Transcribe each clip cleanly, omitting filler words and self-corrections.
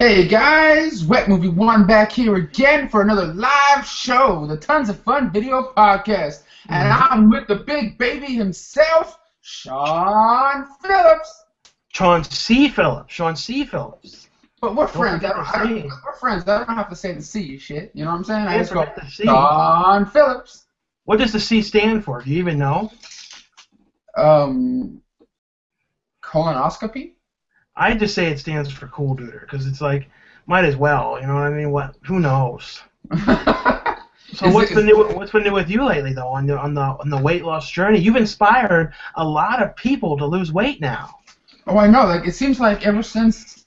Hey guys, Wet Movie One back here again for another live show, the Tons of Fun Video Podcast. And I'm with the big baby himself, Sean Phillips. Sean C. Phillips. But we're friends. We're friends. I don't have to say the C shit. You know what I'm saying? I just go Sean Phillips. What does the C stand for? Do you even know? Colonoscopy? I just say it stands for Coolduder because it's like, might as well. You know what I mean? What? Who knows? So what's been new with you lately though on the weight loss journey? You've inspired a lot of people to lose weight now. Oh, I know. Like it seems like ever since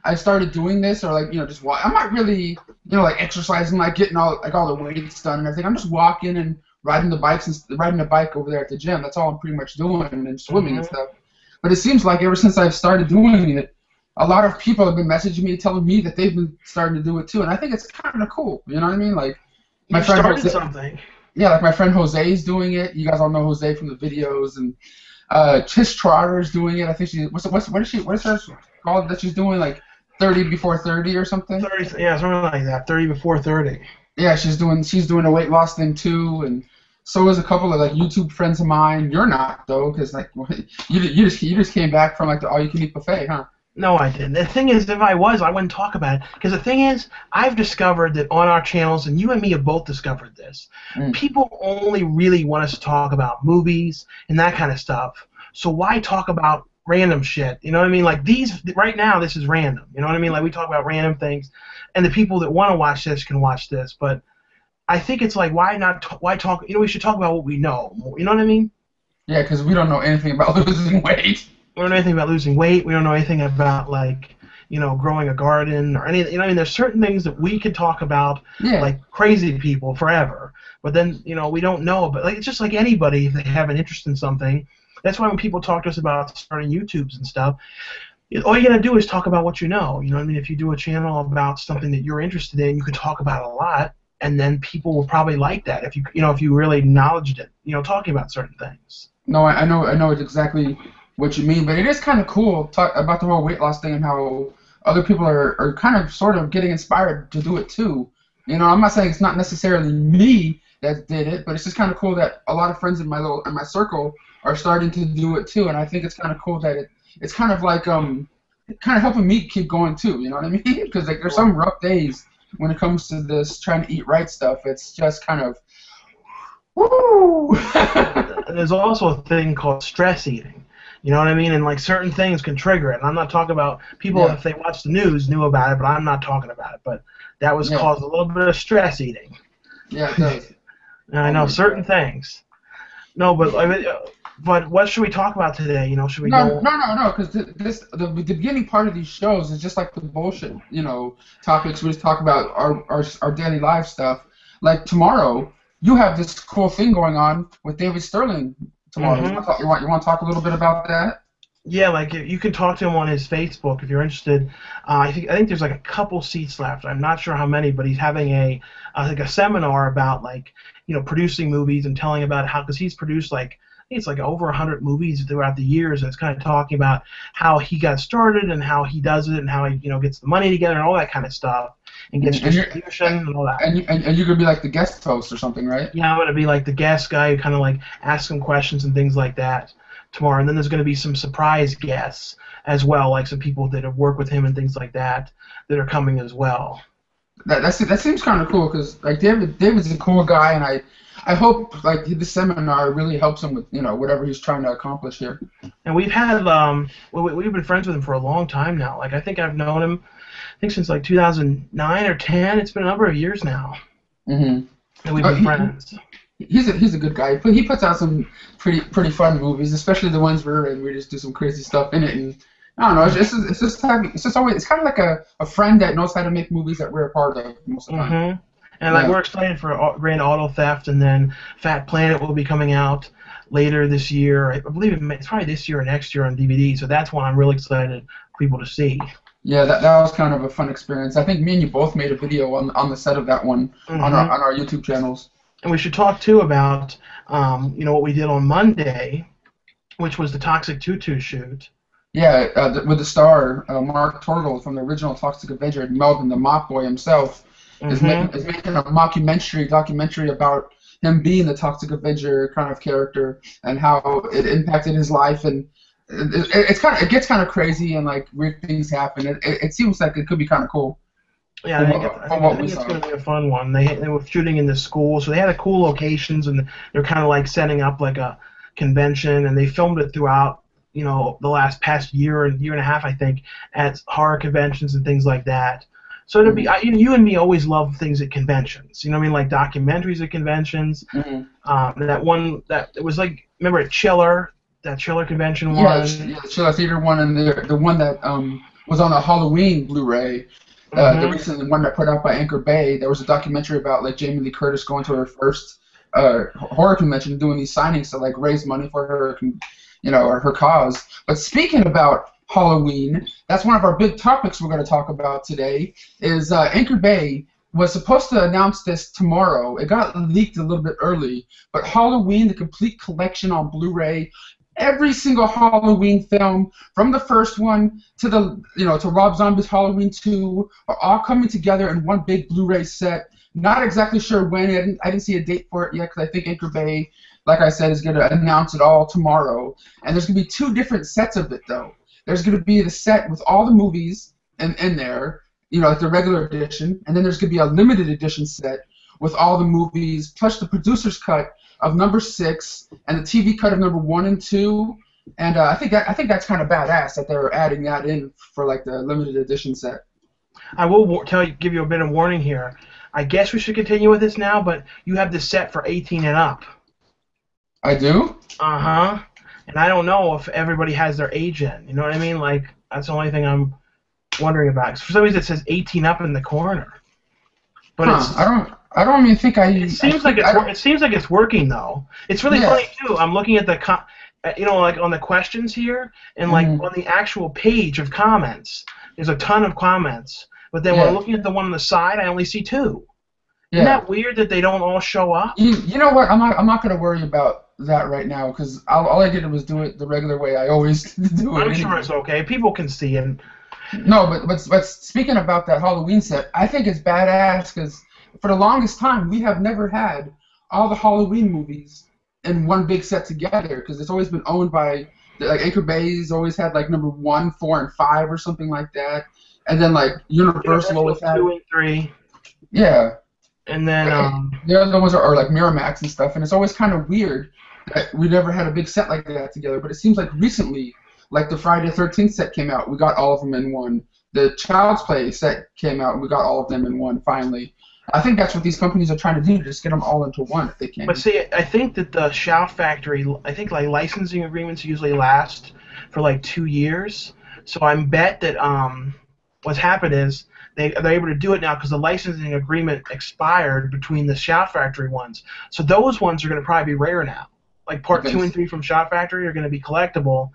I started doing this, or like just I'm not really like exercising, like getting all the weights done and everything. I'm just walking and riding the bike over there at the gym. That's all I'm pretty much doing, and then swimming and stuff. But it seems like ever since I've started doing it, a lot of people have been messaging me, telling me that they've been starting to do it too, and I think it's kind of cool. You know what I mean? Like my friend started Jose, something. Yeah, like my friend Jose's doing it. You guys all know Jose from the videos, and Tish Trotter's doing it. I think what is her called that she's doing, like 30 before 30 or something? 30, yeah, something like that. 30 before 30. Yeah, she's doing a weight loss thing too, and so is a couple of like YouTube friends of mine. You're not though, because like you just came back from like the all-you-can-eat buffet, huh? No, I didn't. The thing is, if I was, I wouldn't talk about it. Because the thing is, I've discovered that on our channels, and you and me have both discovered this, people only really want us to talk about movies and that kind of stuff. So why talk about random shit? You know what I mean? Like right now, this is random. You know what I mean? Like we talk about random things, and the people that want to watch this can watch this. But I think it's like, why talk? We should talk about what we know. You know what I mean? Yeah, because we don't know anything about losing weight. We don't know anything about losing weight. We don't know anything about growing a garden or anything. I mean, there's certain things that we could talk about, like crazy people forever. But then, we don't know. But it's just like anybody, if they have an interest in something. That's why when people talk to us about starting YouTubes and stuff, all you gotta do is talk about what you know. You know what I mean? If you do a channel about something that you're interested in, you can talk about it a lot. And then people will probably like that if you really acknowledged it, talking about certain things. No, I know exactly what you mean, but it is kind of cool about the whole weight loss thing and how other people are kind of sort of getting inspired to do it too. I'm not saying it's not necessarily me that did it, but it's just kind of cool that a lot of friends in my circle are starting to do it too, and I think it's kind of cool that it's kind of like kind of helping me keep going too. You know what I mean? Because like there's some rough days when it comes to this trying to eat right stuff. It's just kind of woo. There's also a thing called stress eating. You know what I mean? And like certain things can trigger it. And I'm not talking about people if they watch the news knew about it, but I'm not talking about it. But that was caused a little bit of stress eating. Yeah, it does. I know certain things. No, but but what should we talk about today? Should we go? No, because the beginning part of these shows is just like the bullshit, topics. We just talk about our daily life stuff. Like tomorrow, you have this cool thing going on with David Sterling tomorrow. You want to talk a little bit about that? Yeah, like you can talk to him on his Facebook if you're interested. I think there's like a couple seats left. I'm not sure how many, but he's having a seminar about producing movies and telling about how, because he's produced it's like over 100 movies throughout the years, and it's kind of talking about how he got started and how he does it and how he gets the money together and all that kind of stuff and gets distribution and all that. And you're gonna be like the guest host or something, right? Yeah, I'm gonna be like the guest guy who kind of like asks him questions and things like that tomorrow. And then there's gonna be some surprise guests as well, like some people that have worked with him and things like that are coming as well. That seems kind of cool because like David's a cool guy, and I hope like this seminar really helps him with whatever he's trying to accomplish here. And we've had we've been friends with him for a long time now. Like I think I've known him since like 2009 or 10. It's been a number of years now. And we've been friends. He's a good guy. He puts out some pretty fun movies, especially the ones where we just do some crazy stuff in it. And I don't know. It's kind of like a friend that knows how to make movies that we're a part of most of the time. And like we're excited for Grand Auto Theft, and then Fat Planet will be coming out later this year. I believe it's probably this year or next year on DVD. So that's one I'm really excited for people to see. Yeah, that was kind of a fun experience. I think me and you both made a video on the set of that one on our YouTube channels. And we should talk too about what we did on Monday, which was the Toxic Tutu shoot. Yeah, with the star Mark Torgl from the original Toxic Avenger, and Melvin the Mop Boy himself Mm-hmm. is making a documentary about him being the Toxic Avenger kind of character and how it impacted his life, and it gets kind of crazy and like weird things happen. It seems like it could be kind of cool Yeah, from I what we think it's saw. going to be a fun one. They were shooting in the school, so they had a cool locations, and they're kind of like setting up like a convention, and they filmed it throughout, the last past year and year and a half, I think, at horror conventions and things like that. So it'll be, Hmm. you and me always love things at conventions. You know what I mean, like documentaries at conventions. Hmm. That one that it was like, remember at that Chiller convention Yeah, one. yeah, the Chiller Theater one and the one that was on the Halloween Blu-ray. The Mm-hmm. recent one that put out by Anchor Bay, there was a documentary about like Jamie Lee Curtis going to her first horror convention, doing these signings to like raise money for her, or her cause. But speaking about Halloween, that's one of our big topics we're going to talk about today. Is Anchor Bay was supposed to announce this tomorrow. It got leaked a little bit early, but Halloween, the complete collection on Blu-ray, every single Halloween film, from the first one to to Rob Zombie's Halloween 2, are all coming together in one big Blu-ray set. Not exactly sure when. I didn't see a date for it yet because I think Anchor Bay, like I said, is going to announce it all tomorrow. And there's going to be two different sets of it though. There's going to be the set with all the movies in there, like the regular edition, and then there's going to be a limited edition set with all the movies plus the producer's cut of number 6 and the TV cut of number 1 and 2. And I think that's kind of badass that they're adding that in for like the limited edition set. I will give you a bit of warning here. I guess we should continue with this now, but you have this set for 18 and up. I do? Uh-huh. And I don't know if everybody has their age in. You know what I mean? Like, that's the only thing I'm wondering about. 'Cause for some reason it says 18 up in the corner. But Huh? I don't even think it seems like it seems like it's working though. It's really Yeah. funny too. I'm looking at like on the questions here, and like Mhm. on the actual page of comments, there's a ton of comments. But then when I'm Yeah. looking at the one on the side, I only see 2. Isn't Yeah. that weird that they don't all show up? You know what? I'm not gonna worry about that right now because all I did was do it the regular way I always do it I'm sure anyway. it's okay. People can see it. No, but speaking about that Halloween set, I think it's badass because for the longest time we have never had all the Halloween movies in one big set together because it's always been owned by like Anchor Bay's always had like number 1, 4, and 5 or something like that, and then like Universal Universal always had 2 and 3, yeah. and then The other ones are like Miramax and stuff, and it's always kind of weird that we never had a big set like that together. But it seems like recently, like the Friday the 13th set came out, we got all of them in one. The Child's Play set came out, and we got all of them in one finally. I think that's what these companies are trying to do, just get them all into one if they but can. see, I think that the Shout Factory, I think like licensing agreements usually last for like 2 years. So I bet that what's happened is they're able to do it now because the licensing agreement expired between the Shout Factory ones. So those ones are going to probably be rare now. Like part 2 and 3 from Shout Factory are going to be collectible.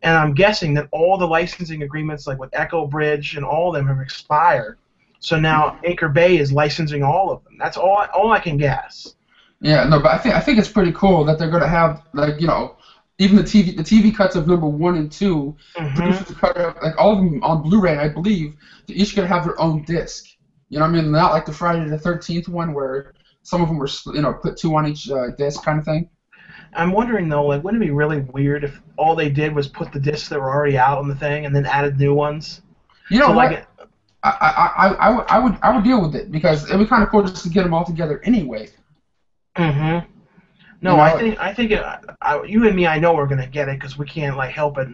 And I'm guessing that all the licensing agreements, like with Echo Bridge and all of them, have expired. So now Anchor Bay is licensing all of them. That's all I can guess. Yeah, no, but I think it's pretty cool that they're gonna have like even the TV cuts of number 1 and 2, Mm-hmm. producers cut up like all of them on Blu-ray. And I believe they're each gonna have their own disc. You know what I mean? Not like the Friday the 13th one where some of them were put 2 on each disc kind of thing. I'm wondering though, like, wouldn't it be really weird if all they did was put the discs that were already out on the thing and then added new ones? You know So like, what? I would deal with it because it'd be kind of cool just to get them all together anyway. mm-hmm. You No, know? you and me, I know we're gonna get it because we can't like help it,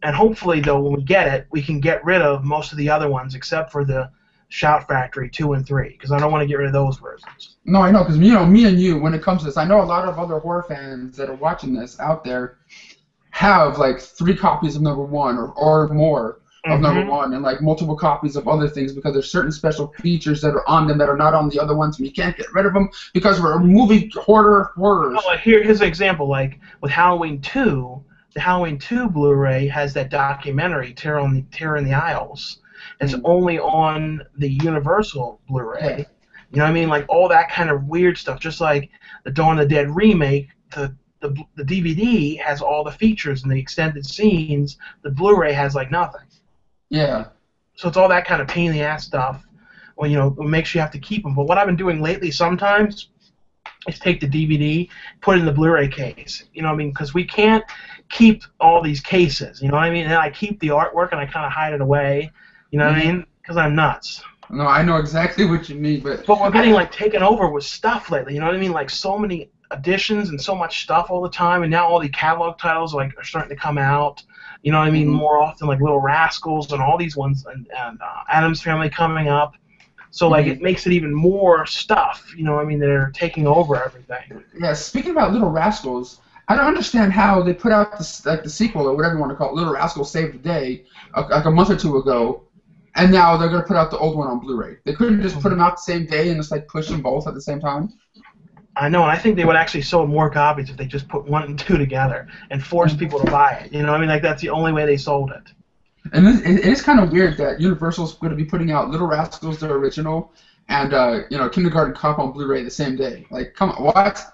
and hopefully though when we get it, we can get rid of most of the other ones except for the Shout Factory 2 and 3 because I don't want to get rid of those versions. No, I know because me and you, when it comes to this, I know a lot of other horror fans that are watching this out there have like 3 copies of number 1 or more of number Mm-hmm. 1 and like multiple copies of other things because there's certain special features that are on them that are not on the other ones and you can't get rid of them because we're movie horrors. Oh, like here's an example. Like with Halloween 2, the Halloween 2 Blu-ray has that documentary, Terror in the Isles. It's Mm. only on the Universal Blu-ray. Yeah. You know what I mean? Like all that kind of weird stuff. Just like the Dawn of the Dead remake, the the DVD has all the features and the extended scenes. The Blu-ray has like nothing. Yeah. So it's all that kind of pain in the ass stuff. Well, it makes you have to keep them. But what I've been doing lately sometimes is take the DVD, put it in the Blu-ray case. You know what I mean? Because we can't keep all these cases. You know what I mean? And I keep the artwork and I kind of hide it away. You know what I mean? Because I'm nuts. No, I know exactly what you mean, but we're getting like taken over with stuff lately. You know what I mean? Like so many editions and so much stuff all the time, and now all the catalog titles like are starting to come out. You know what I mean? More often, like Little Rascals and all these ones, and Addams Family coming up. So like it makes it even more stuff. You know what I mean? They're taking over everything. Yeah. Speaking about Little Rascals, I don't understand how they put out the sequel or whatever you want to call it, Little Rascals Save the Day, like a month or two ago. And now they're going to put out the old one on Blu-ray. They couldn't just put them out the same day and just like push them both at the same time. I know, and I think they would actually sell more copies if they just put 1 and 2 together and force people to buy it. You know what I mean? Like that's the only way they sold it. And it is kind of weird that Universal's going to be putting out Little Rascals, the original, and Kindergarten Cop on Blu-ray the same day. Like, come on, what?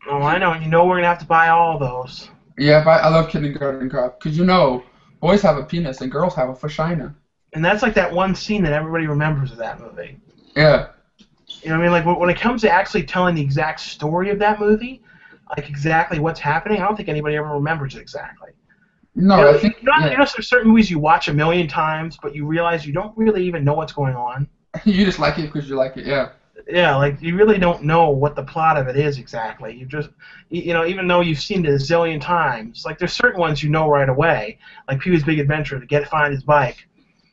Oh, I know. We're going to have to buy all those. Yeah, but I love Kindergarten Cop because boys have a penis and girls have a vagina. And that's like that one scene that everybody remembers of that movie. Yeah. You know what I mean? Like when it comes to actually telling the exact story of that movie, like exactly what's happening, I don't think anybody ever remembers it exactly. No, I think... there's certain movies you watch a million times, but you realize you don't really even know what's going on. You just like it because you like it, yeah. Yeah, like you really don't know what the plot of it is exactly. You just, even though you've seen it a zillion times, like there's certain ones you know right find like Pee-wee's Big Adventure, find his bike.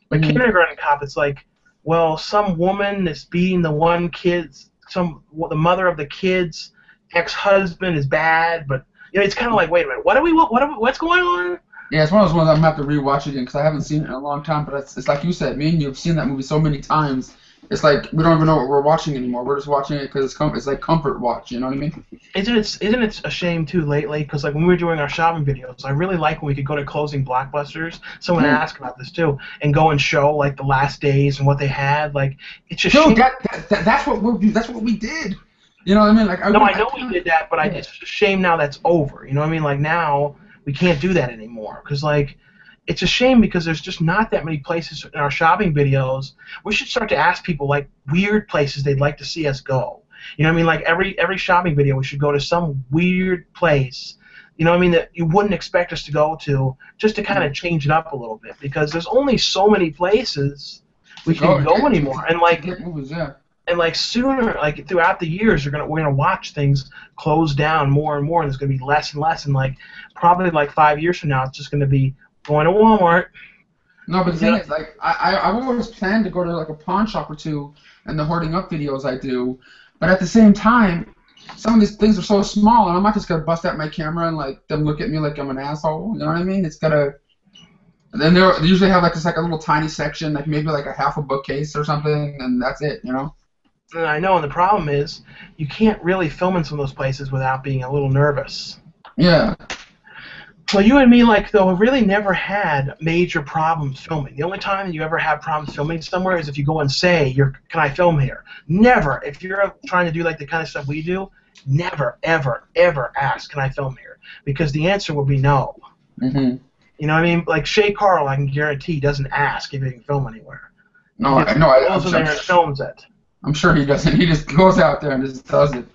But Kindergarten Cop, it's like, well, some woman is beating the the mother of the kid's ex-husband is bad, but it's kind of like, wait a minute, what's going on? Yeah, it's one of those ones I'm gonna have to rewatch again because I haven't seen it in a long time. But it's like you said, me and you have seen that movie so many times. It's like we don't even know what we're watching anymore. We're just watching it because it's like comfort watch. You know what I mean? Isn't it a shame too lately? Because like when we were doing our shopping videos, I really like when we could go to closing blockbusters. Someone asked about this too, and go and show like the last days and what they had. Like it's just that's what we did. You know what I mean? Like I know we did that, but it's just a shame now that's over. You know what I mean? Like now we can't do that anymore because like. It's a shame because there's just not that many places in our shopping videos. We should start to ask people like weird places they'd like to see us go. You know what I mean? Like every shopping video, we should go to some weird place. You know what I mean? That you wouldn't expect us to go to, just to kind of change it up a little bit because there's only so many places we can go anymore. And like movies, yeah. And like sooner, like throughout the years, we're gonna watch things close down more and more, and there's gonna be less and less. And like probably like 5 years from now, it's just gonna be going to Walmart. No, but the thing is, like, I've always planned to go to like a pawn shop or two, and the hoarding up videos I do. But at the same time, some of these things are so small, and I'm not just gonna bust out my camera and like them look at me like I'm an asshole. You know what I mean? It's gotta. And then they usually have like this like a little tiny section, like maybe like a half a bookcase or something, and that's it. You know. And I know, and the problem is, you can't really film in some of those places without being a little nervous. Yeah. Well, you and me, like, though, have really never had major problems filming. The only time you ever have problems filming somewhere is if you go and say, can I film here? Never. If you're trying to do, like, the kind of stuff we do, never, ever, ever ask, can I film here? Because the answer will be no. Mm-hmm. You know what I mean? Like, Shaycarl, I can guarantee, doesn't ask if he can film anywhere. No, I'm there and films it. I'm sure he doesn't. He just goes out there and just does it.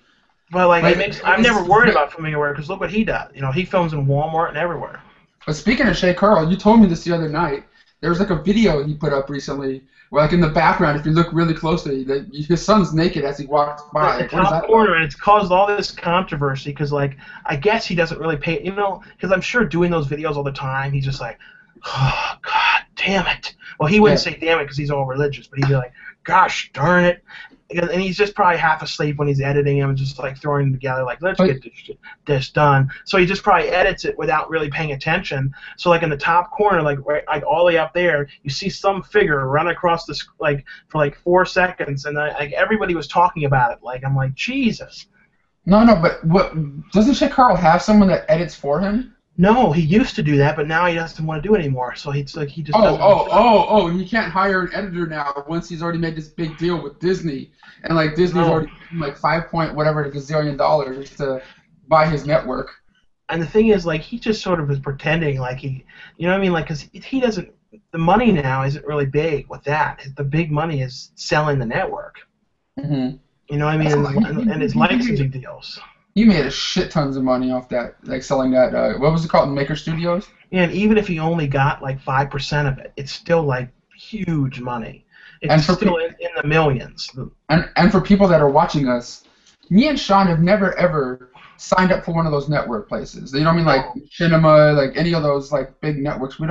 But like, I'm never worried about filming anywhere because look what he does. You know, he films in Walmart and everywhere. But speaking of Shaycarl, you told me this the other night. There was like a video he put up recently where, like in the background, if you look really closely, his son's naked as he walks by. The top corner, and it's caused all this controversy because, like, I guess he doesn't really pay. You know, because I'm sure doing those videos all the time, he's just like, oh God, damn it. Well, he wouldn't say damn it because he's all religious, but he'd be like, gosh darn it. And he's just probably half asleep when he's editing them and just like throwing them together like, let's get this done. So he just probably edits it without really paying attention. So like in the top corner, like like all the way up there, you see some figure run across the like for like 4 seconds, and like everybody was talking about it. Like I'm like, Jesus. No, but what doesn't Shaycarl have someone that edits for him? No, he used to do that, but now he doesn't want to do it anymore. So he's like he just he can't hire an editor now once he's already made this big deal with Disney, and like Disney's already like $5 point whatever gazillion to buy his network. And the thing is, like, he just sort of is pretending like he, you know what I mean? Like, because he doesn't, the money now isn't really big with that. The big money is selling the network. Mm-hmm. You know what I mean? And his licensing deals. He made a shit tons of money off that, like selling that. What was it called? Maker Studios. And even if he only got like 5% of it, it's still like huge money. It's still in the millions. And for people that are watching us, me and Sean have never ever signed up for one of those network places. You know what I mean? Like Cinema, like any of those like big networks. We're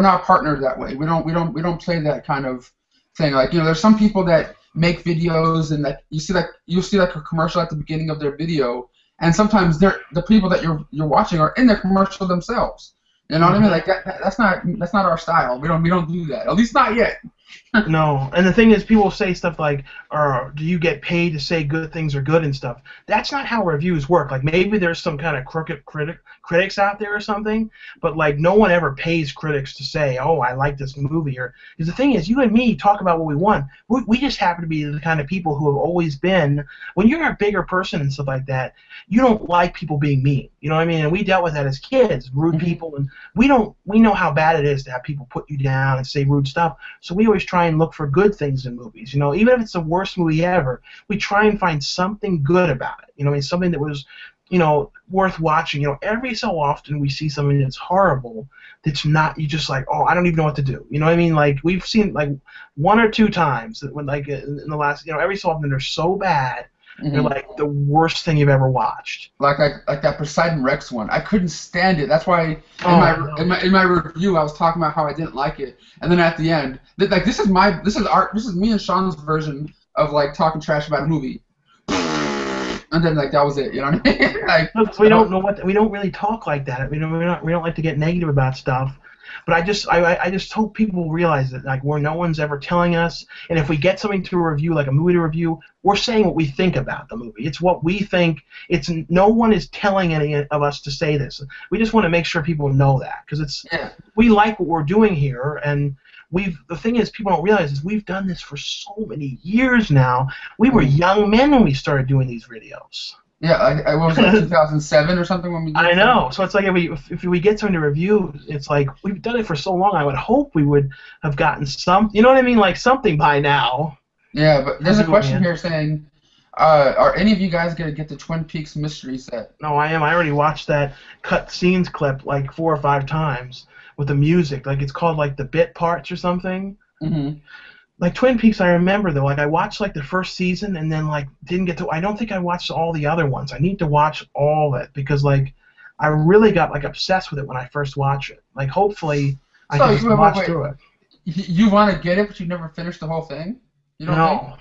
not partnered that way. We don't play that kind of thing. Like, you know, there's some people that make videos and that you'll see like a commercial at the beginning of their video, and sometimes the people that you're watching are in the commercial themselves. You know what I mean? Like that's not our style. We don't do that. At least not yet. No, and the thing is, people say stuff like, do you get paid to say good things are good and stuff? That's not how reviews work. Like, maybe there's some kind of crooked critics out there or something, but, like, no one ever pays critics to say, oh, I like this movie. Because the thing is, you and me talk about what we want. We just happen to be the kind of people who have always been, when you're a bigger person and stuff like that, you don't like people being mean. You know what I mean? And we dealt with that as kids, rude people, and we know how bad it is to have people put you down and say rude stuff, so we always try and look for good things in movies. You know, even if it's the worst movie ever, we try and find something good about it. You know, I mean, something that was, you know, worth watching. You know, every so often we see something that's horrible that's not, you just like, oh, I don't even know what to do. You know what I mean? Like, we've seen like 1 or 2 times that when, like, in the last, you know, every so often they're so bad. They're like the worst thing you've ever watched. Like that Poseidon Rex one. I couldn't stand it. That's why in my review I was talking about how I didn't like it, and then at the end, like this is me and Sean's version of like talking trash about a movie. And then like that was it. You know what I mean? Like, look, we don't really talk like that. We don't like to get negative about stuff. But I just hope people realize that, like, no one's ever telling us, and if we get something to review, like a movie to review, we're saying what we think about the movie. It's what we think. No one is telling any of us to say this. We just want to make sure people know that, because we like what we're doing here, and the thing is, people don't realize is we've done this for so many years now. We were young men when we started doing these videos. Yeah, what was it, 2007 or something when we did I know. So it's like if we get something to review, it's like we've done it for so long. I would hope we would have gotten some, you know what I mean, like something by now. Yeah, but there's a question here saying, are any of you guys going to get the Twin Peaks mystery set? No, I am. I already watched that cut scenes clip like 4 or 5 times with the music. Like, it's called like the bit parts or something. Mm-hmm. Like Twin Peaks, I remember though. Like, I watched like the first season and then like didn't get to. I don't think I watched all the other ones. I need to watch all of it because like I really got like obsessed with it when I first watched it. Like, hopefully I can just watch through it. You want to get it, but you never finished the whole thing? You don't think?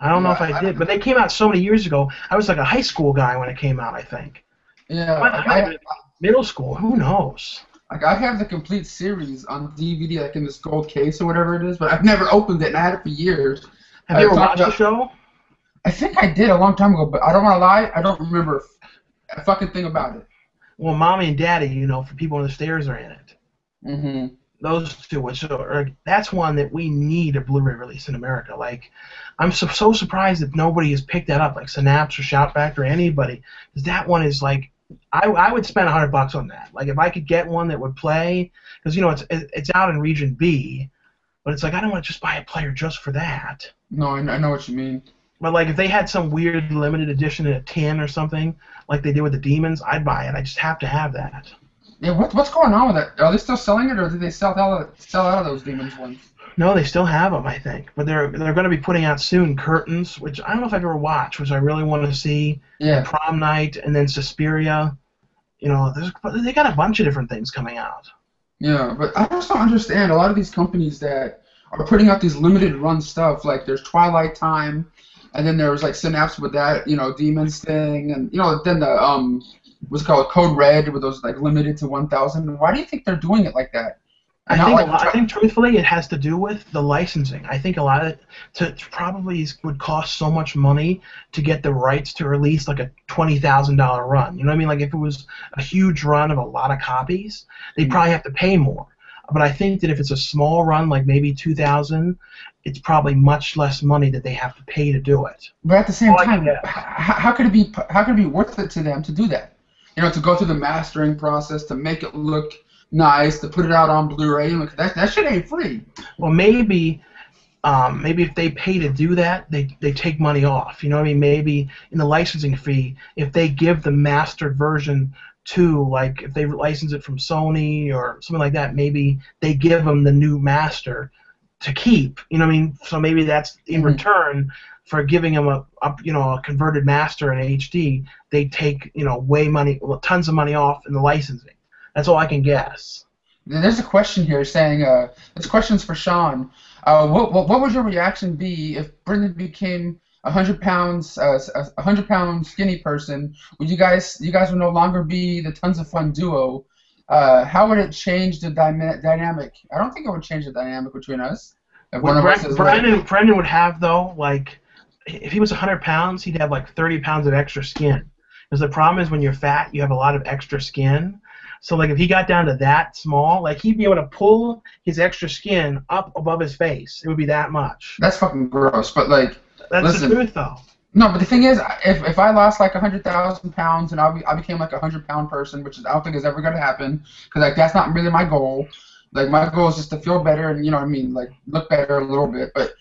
I don't know if I did, but they came out so many years ago. I was like a high school guy when it came out, I think. Yeah. Middle school, who knows? Like, I have the complete series on DVD, like in this gold case or whatever it is, but I've never opened it, and I had it for years. Have you ever watched the show? I think I did a long time ago, but I don't want to lie, I don't remember a fucking thing about it. Well, Mommy and Daddy, you know, for people on the stairs are in it. Mm-hmm. Those two, that's one that we need a Blu-ray release in America. Like, I'm so surprised that nobody has picked that up, like Synapse or Shoutback or anybody, because that one is like, I would spend $100 on that. Like, if I could get one that would play, because you know it's out in Region B, but it's like I don't want to just buy a player just for that. No, I know what you mean. But like, if they had some weird limited edition in a tin or something, like they did with the Demons, I'd buy it. I just have to have that. Yeah, what's going on with that? Are they still selling it, or did they sell out of those Demons ones? No, they still have them, I think. But they're going to be putting out soon Curtains, which I don't know if I've ever watched, which I really want to see. Yeah. Prom Night, and then Suspiria. You know, they got a bunch of different things coming out. Yeah, but I just don't understand a lot of these companies that are putting out these limited run stuff. Like, there's Twilight Time, and then there was like Synapse with that, you know, Demons thing, and you know, then the what's it called, Code Red, with those like limited to 1,000. Why do you think they're doing it like that? I think truthfully it has to do with the licensing. I think a lot of it probably would cost so much money to get the rights to release like a $20,000 run. You know what I mean? Like, if it was a huge run of a lot of copies, they'd probably have to pay more. But I think that if it's a small run, like maybe 2,000, it's probably much less money that they have to pay to do it. But at the same time, how could it be worth it to them to do that? to go through the mastering process to make it look nice, to put it out on Blu-ray. That shit ain't free. Well, maybe if they pay to do that, they take money off. You know what I mean? Maybe in the licensing fee, if they give the mastered version to, like, if they license it from Sony or something like that, maybe they give them the new master to keep. You know what I mean? So maybe that's in return for giving them a converted master in HD. They take tons of money off in the licensing. That's all I can guess. There's a question here saying, this question's for Sean. What would your reaction be if Brendan became a 100-pound skinny person? Would you guys would no longer be the Tons of Fun duo? How would it change the dynamic? I don't think it would change the dynamic between us. Brendan would have, though, like, if he was 100 pounds, he'd have like 30 pounds of extra skin. Because the problem is when you're fat, you have a lot of extra skin. So, like, if he got down to that small, like, he'd be able to pull his extra skin up above his face. It would be that much. That's fucking gross, but, like, that's the truth, though. No, but the thing is, if I lost, like, 100,000 pounds and I became, like, a 100-pound person, which I don't think is ever going to happen, because, like, that's not really my goal. Like, my goal is just to feel better and, you know what I mean, like, look better a little bit. But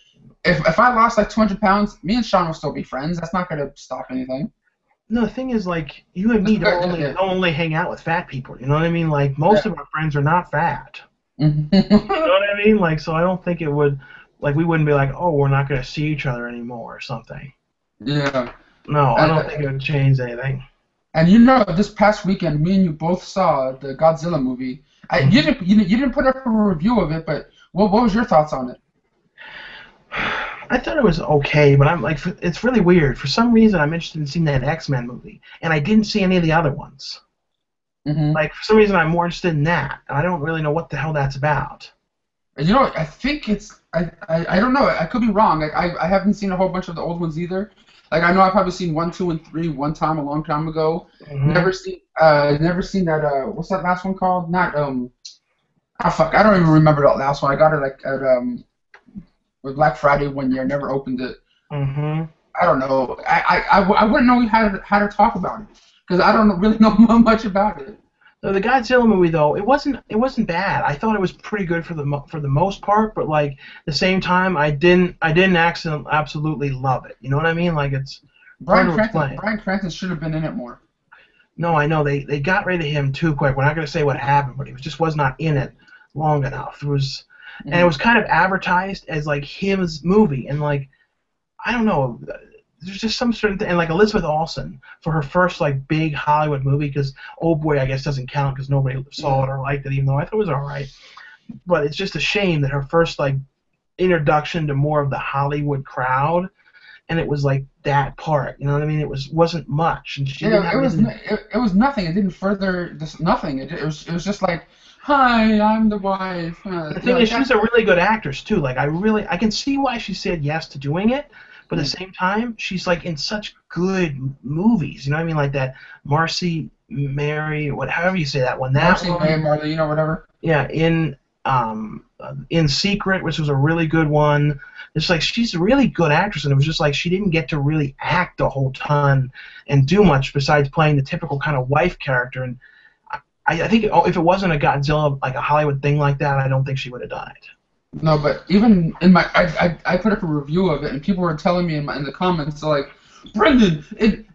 if I lost, like, 200 pounds, me and Sean will still be friends. That's not going to stop anything. No, the thing is, like, you and me don't only hang out with fat people. You know what I mean? Like, most of our friends are not fat. You know what I mean? Like, so I don't think it would, like, we wouldn't be like, oh, we're not going to see each other anymore or something. Yeah. No, I don't think it would change anything. And this past weekend, me and you both saw the Godzilla movie. You didn't put up a review of it, but what was your thoughts on it? I thought it was okay, but I'm like, it's really weird. For some reason, I'm interested in seeing that X-Men movie, and I didn't see any of the other ones. Like, for some reason, I'm more interested in that, and I don't really know what the hell that's about. I think it's I don't know. I could be wrong. Like, I haven't seen a whole bunch of the old ones either. Like, I know I've probably seen 1, 2, and 3 one time a long time ago. Never seen that. What's that last one called? Not fuck. I don't even remember that last one. I got it like at with Black Friday one year. Never opened it. I don't know. I wouldn't know how to talk about it because I don't really know much about it. So the Godzilla movie, though, it wasn't bad. I thought it was pretty good for the most part, but, like, at the same time, I didn't absolutely love it. You know what I mean? Like, it's Bryan Cranston should have been in it more. No, I know they got rid of him too quick. We're not going to say what happened, but he just was not in it long enough. It was, and it was kind of advertised as, like, his movie, and, like, I don't know. There's just some certain thing, and, like, Elizabeth Olsen for her first, like, big Hollywood movie, because Old Boy I guess doesn't count because nobody saw it or liked it, even though I thought it was all right. But it's just a shame that her first, like, introduction to more of the Hollywood crowd, and it was like that part. You know what I mean? It wasn't much, and she didn't have it was nothing. It didn't further this nothing. It was just like, hi, I'm the wife. The thing is, she's a really good actress too. Like, I can see why she said yes to doing it. But at the same time, she's, like, in such good movies. You know what I mean? Like that Marcy Mary, however you say that one. Marcy Mary, Marley, whatever. Yeah, in Secret, which was a really good one. It's like she's a really good actress, and it was just like she didn't get to really act a whole ton and do much besides playing the typical kind of wife character. And I think if it wasn't a Godzilla, like a Hollywood thing like that, I don't think she would have done it. No, but even in my, I put up a review of it, and people were telling me in the comments, like, Brendan, it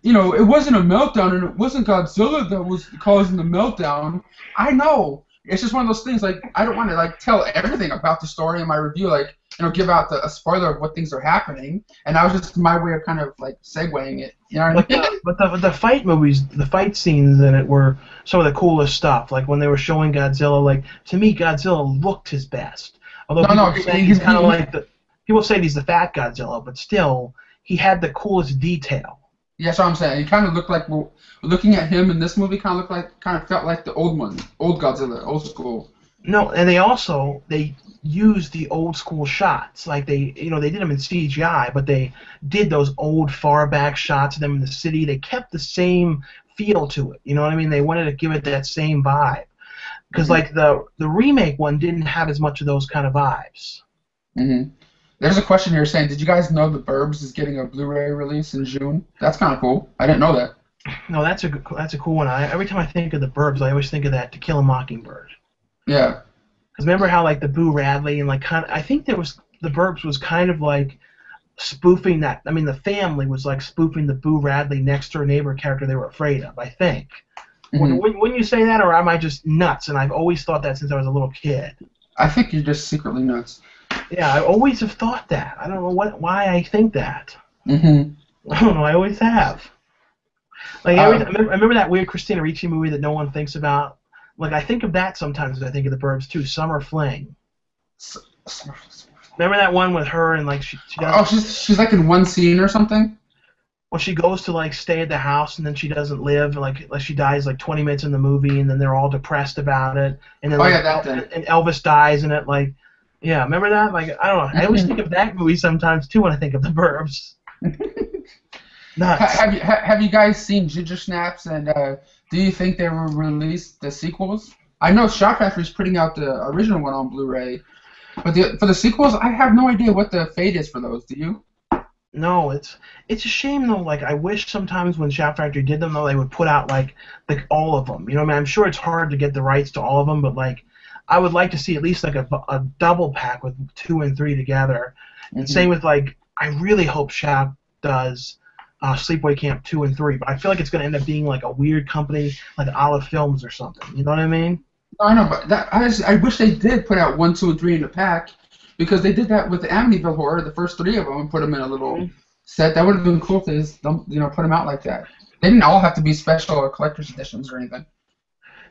wasn't a meltdown, and it wasn't Godzilla that was causing the meltdown. I know. It's just one of those things, like, I don't want to, like, tell everything about the story in my review, like, give out a spoiler of what things are happening, and that was just my way of kind of, like, segueing it. You know what I mean? But the fight movies, the fight scenes in it were some of the coolest stuff. Like, when they were showing Godzilla, like, to me, Godzilla looked his best. Although people say he's kind of like people say he's the fat Godzilla, but still, he had the coolest detail. Yeah, that's what I'm saying. He kind of looked like, looking at him in this movie, kind of felt like the old Godzilla, old school. No, and they used the old school shots. Like, they did them in CGI, but they did those old far back shots of them in the city. They kept the same feel to it. You know what I mean? They wanted to give it that same vibe. Because, like, the remake one didn't have as much of those kind of vibes. There's a question here saying, did you guys know The Burbs is getting a Blu-ray release in June? That's kind of cool. I didn't know that. No, that's a cool one. Every time I think of the Burbs, I always think of that To Kill a Mockingbird. Yeah. Because remember how like the Boo Radley and like kind of, I think there was the Burbs was kind of like spoofing that. I mean, the family was like spoofing the Boo Radley next door neighbor character they were afraid of. I think. Mm-hmm. Wouldn't you say that, or am I just nuts? And I've always thought that since I was a little kid. I think you're just secretly nuts. Yeah, I always have thought that. I don't know why I think that. Mm-hmm. I don't know. I always have. Like I remember that weird Christina Ricci movie that no one thinks about. Like I think of that sometimes when I think of the Burbs too. Summer Fling. Remember that one with her and like she does. Oh, she's like in one scene or something. Well, she goes to like stay at the house and then she doesn't live. Like she dies like 20 minutes in the movie and then they're all depressed about it. And then and Elvis dies in it. Like, yeah, remember that? Like I don't know. I always think of that movie sometimes too when I think of the Burbs. Nuts. Have you guys seen Ginger Snaps, and do you think they will release the sequels? I know Shout Factory's putting out the original one on Blu-ray, but for the sequels, I have no idea what the fate is for those. Do you? No, it's a shame though. Like I wish sometimes when Shout Factory did them though, they would put out like all of them. You know, I mean, I'm sure it's hard to get the rights to all of them, but like I would like to see at least like a double pack with 2 and 3 together. And same with like I really hope Shout does Sleepaway Camp 2 and 3, but I feel like it's going to end up being like a weird company like Olive Films or something. You know what I mean? I know, but I wish they did put out 1, 2, and 3 in a pack, because they did that with the Amityville Horror, the first 3 of them, and put them in a little set. That would have been cool if they just put them out like that. They didn't all have to be special or collector's editions or anything.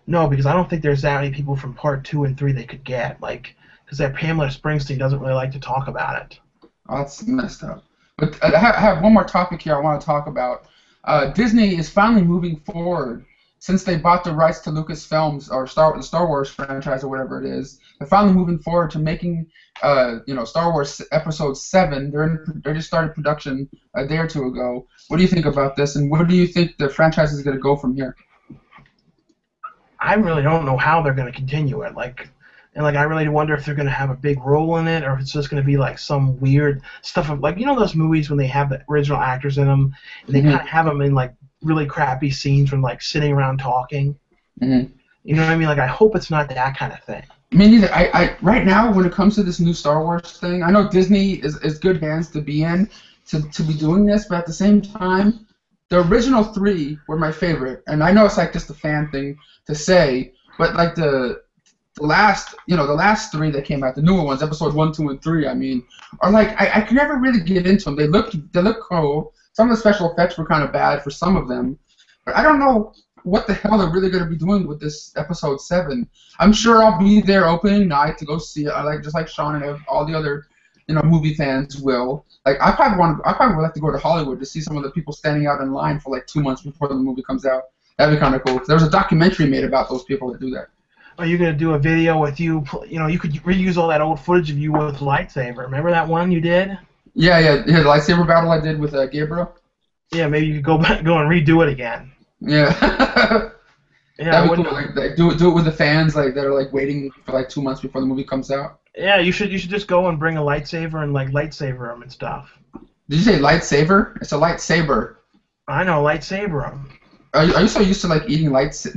No, because I don't think there's that many people from part 2 and 3 they could get, like, because that Pamela Springsteen doesn't really like to talk about it. Oh, that's messed up. But I have one more topic here I want to talk about. Disney is finally moving forward since they bought the rights to Lucasfilms or the Star Wars franchise or whatever it is. They're finally moving forward to making Star Wars Episode 7. They just started production a day or two ago. What do you think about this, and where do you think the franchise is going to go from here? I really don't know how they're going to continue it. I really wonder if they're going to have a big role in it, or if it's just going to be like some weird stuff of, like, you know those movies when they have the original actors in them, and they kind of have them in like really crappy scenes from like sitting around talking. You know what I mean? Like I hope it's not that kind of thing. Me neither. I right now, when it comes to this new Star Wars thing, I know Disney is good hands to be in to be doing this, but at the same time, the original 3 were my favorite, and I know it's like just a fan thing to say, but like the last 3 that came out, the newer ones, Episode 1, 2, and 3, I mean, are like I could never really get into them. They look cool. Some of the special effects were kind of bad for some of them, but I don't know what the hell they're really going to be doing with this Episode 7. I'm sure I'll be there opening night to go see it. Just like Sean and all the other movie fans will. Like I probably would like to go to Hollywood to see some of the people standing out in line for like 2 months before the movie comes out. That'd be kind of cool. There was a documentary made about those people that do that. Are you going to do a video with you? You could reuse all that old footage of you with lightsaber. Remember that one you did? Yeah, the lightsaber battle I did with Gabriel. Yeah, maybe you could go and redo it again. Yeah. Yeah, that'd be cool. Like, do it with the fans that are like waiting for like 2 months before the movie comes out. Yeah, you should just go and bring a lightsaber and like lightsaber them and stuff. Did you say lightsaber? It's a lightsaber. I know, lightsaber them. Are you so used to like eating lifesavers?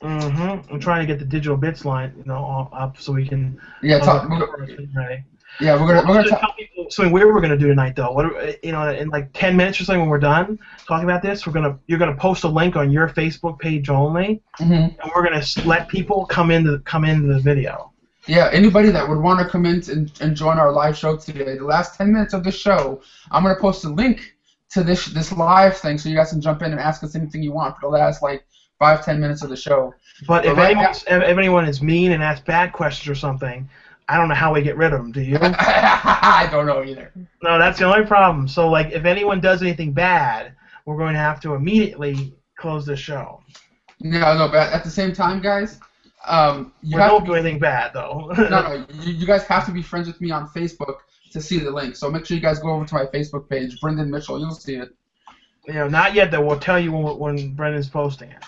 I'm trying to get the digital bits line, all up so we can. Yeah, ready. Yeah, we're gonna tell people something weird we're gonna do tonight though. In like 10 minutes or something when we're done talking about this, you're gonna post a link on your Facebook page only, and we're gonna let people come into the video. Yeah, anybody that would want to come in and join our live show today, the last 10 minutes of the show, I'm gonna post a link to this live thing so you guys can jump in and ask us anything you want for the last like 5-10 minutes of the show. But if anyone is mean and asks bad questions or something, I don't know how we get rid of them. Do you? I don't know either. No, that's the only problem. So, like, if anyone does anything bad, we're going to have to immediately close the show. No, but at the same time, guys, you don't do anything bad, though. No, you guys have to be friends with me on Facebook to see the link. So make sure you guys go over to my Facebook page, Brendan Mitchell. You'll see it. Not yet, though. We'll tell you when Brendan's posting it.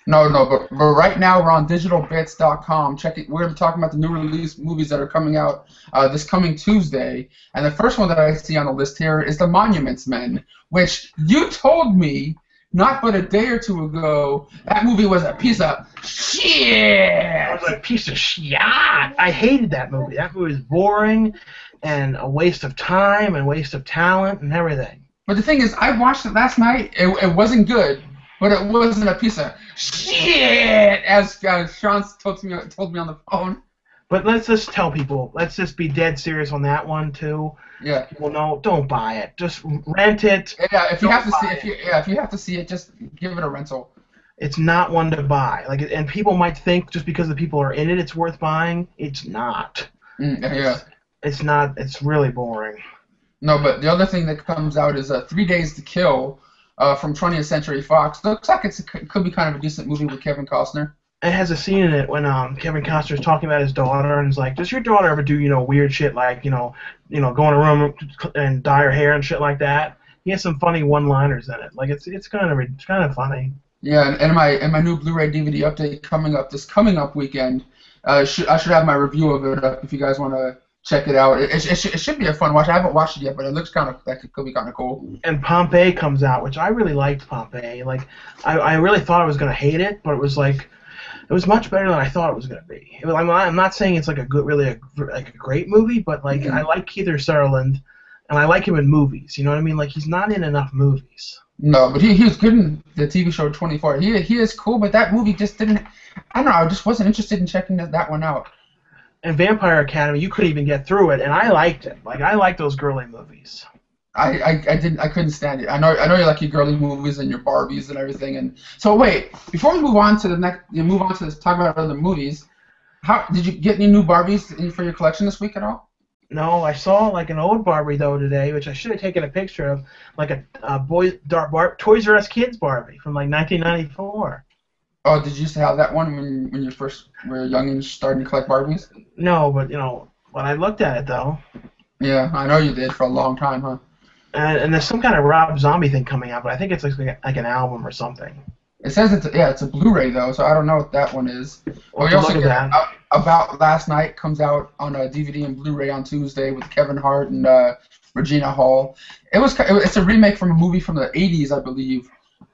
No, but right now we're on digitalbits.com. Check it. We're going to be talking about the new release movies that are coming out this coming Tuesday. And the first one that I see on the list here is The Monuments Men, which you told me not but a day or two ago that movie was a piece of shit. It was a piece of shit. I hated that movie. That movie was boring and a waste of time and waste of talent and everything. But the thing is, I watched it last night. It wasn't good. But it wasn't a piece of shit, as Sean told me on the phone. But let's just tell people, let's just be dead serious on that one too. Yeah. Well, no, don't buy it. Just rent it. Yeah, if you have to see it, just give it a rental. It's not one to buy. And people might think just because the people are in it, it's worth buying. It's not. Yeah. It's not. It's really boring. No, but the other thing that comes out is 3 Days to Kill. From 20th Century Fox. Looks like it could be kind of a decent movie with Kevin Costner. It has a scene in it when Kevin Costner's talking about his daughter and he's like, "Does your daughter ever do weird shit like go in a room and dye her hair and shit like that?" He has some funny one-liners in it. Like it's kind of funny. Yeah, and in my new Blu-ray DVD update coming up weekend, I should have my review of it up if you guys want to check it out. It should be a fun watch. I haven't watched it yet, but it looks kind of like it could be kind of cool. And Pompeii comes out, which I really liked Pompeii. Like, I really thought I was gonna hate it, but it was much better than I thought it was gonna be. I'm not saying it's like a great movie, but like I like Keith Sutherland, and I like him in movies. You know what I mean? Like he's not in enough movies. No, but he was good in the TV show 24. He is cool, but that movie just didn't. I don't know. I just wasn't interested in checking that one out. And Vampire Academy, you couldn't even get through it, and I liked it. Like I like those girly movies. I couldn't stand it. I know you like your girly movies and your Barbies and everything. And so wait, before we move on to this, talk about other movies. How did you get any new Barbies for your collection this week at all? No, I saw like an old Barbie though today, which I should have taken a picture of, like a Toys R Us Kids Barbie from like 1994. Oh, did you used to have that one when you first were young and starting to collect Barbies? No, but when I looked at it though. Yeah, I know you did for a long time, huh? And there's some kind of Rob Zombie thing coming out, but I think it's like an album or something. It says it's a Blu-ray though, so I don't know what that one is. Well, we also get About Last Night comes out on a DVD and Blu-ray on Tuesday with Kevin Hart and Regina Hall. It's a remake from a movie from the 80s, I believe,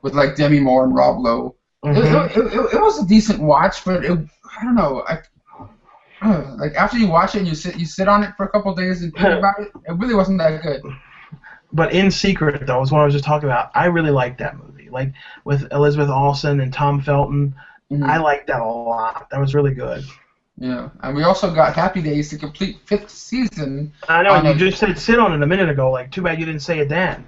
with like Demi Moore and Rob Lowe. Mm-hmm. It was a decent watch, but I don't know. Like after you watch it and you sit on it for a couple of days and think about it, it really wasn't that good. But In Secret, though, is what I was just talking about. I really liked that movie, like with Elizabeth Olsen and Tom Felton. Mm-hmm. I liked that a lot. That was really good. Yeah, and we also got Happy Days, the complete 5th season. I know, you just said sit on it a minute ago. Like, too bad you didn't say it then.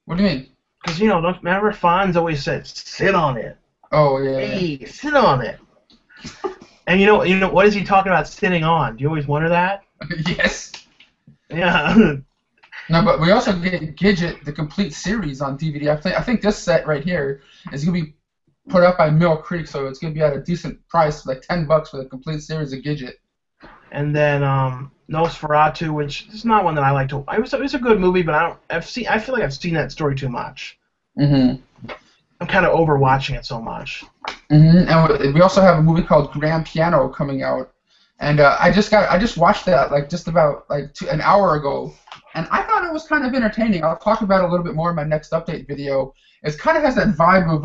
What do you mean? Because, don't remember Fonz always said, sit on it. Oh, yeah. Hey, sit on it. And you know what is he talking about sitting on? Do you always wonder that? Yes. Yeah. No, but we also get Gidget, the complete series on DVD. I think this set right here is going to be put up by Mill Creek, so it's going to be at a decent price, like $10 for the complete series of Gidget. And then Nosferatu, which is not one that I like to. It was a good movie, but I feel like I've seen that story too much. Mhm. I'm kind of overwatching it so much. Mhm. And we also have a movie called Grand Piano coming out, and I just watched that like just about an hour ago, and I thought it was kind of entertaining. I'll talk about it a little bit more in my next update video. It kind of has that vibe of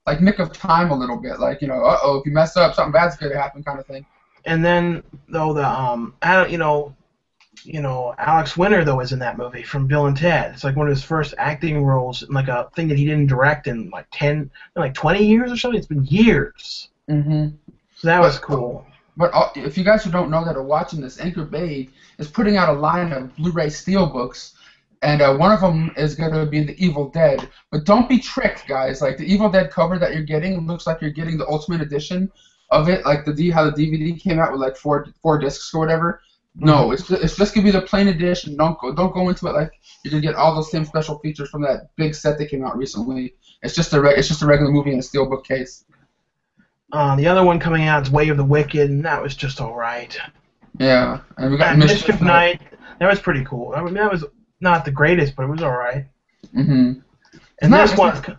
like Nick of Time a little bit, like if you mess up, something bad's gonna happen, kind of thing. And then though Alex Winter though is in that movie from Bill and Ted. It's like one of his first acting roles, in like a thing that he didn't direct in like 20 years or something. It's been years. Mhm. So that was cool. But if you guys who don't know that are watching this, Anchor Bay is putting out a line of Blu-ray steelbooks, and one of them is going to be The Evil Dead. But don't be tricked, guys. Like the Evil Dead cover that you're getting looks like you're getting the Ultimate Edition of it, like how the DVD came out with like four discs or whatever. No, it's just gonna be the plain edition. Don't go into it like you're gonna get all those same special features from that big set that came out recently. It's just a regular movie in a steelbook case. The other one coming out is Way of the Wicked, and that was just all right. Yeah, and we got Mischief Night. That was pretty cool. I mean, that was not the greatest, but it was all right. Mhm. And this one, what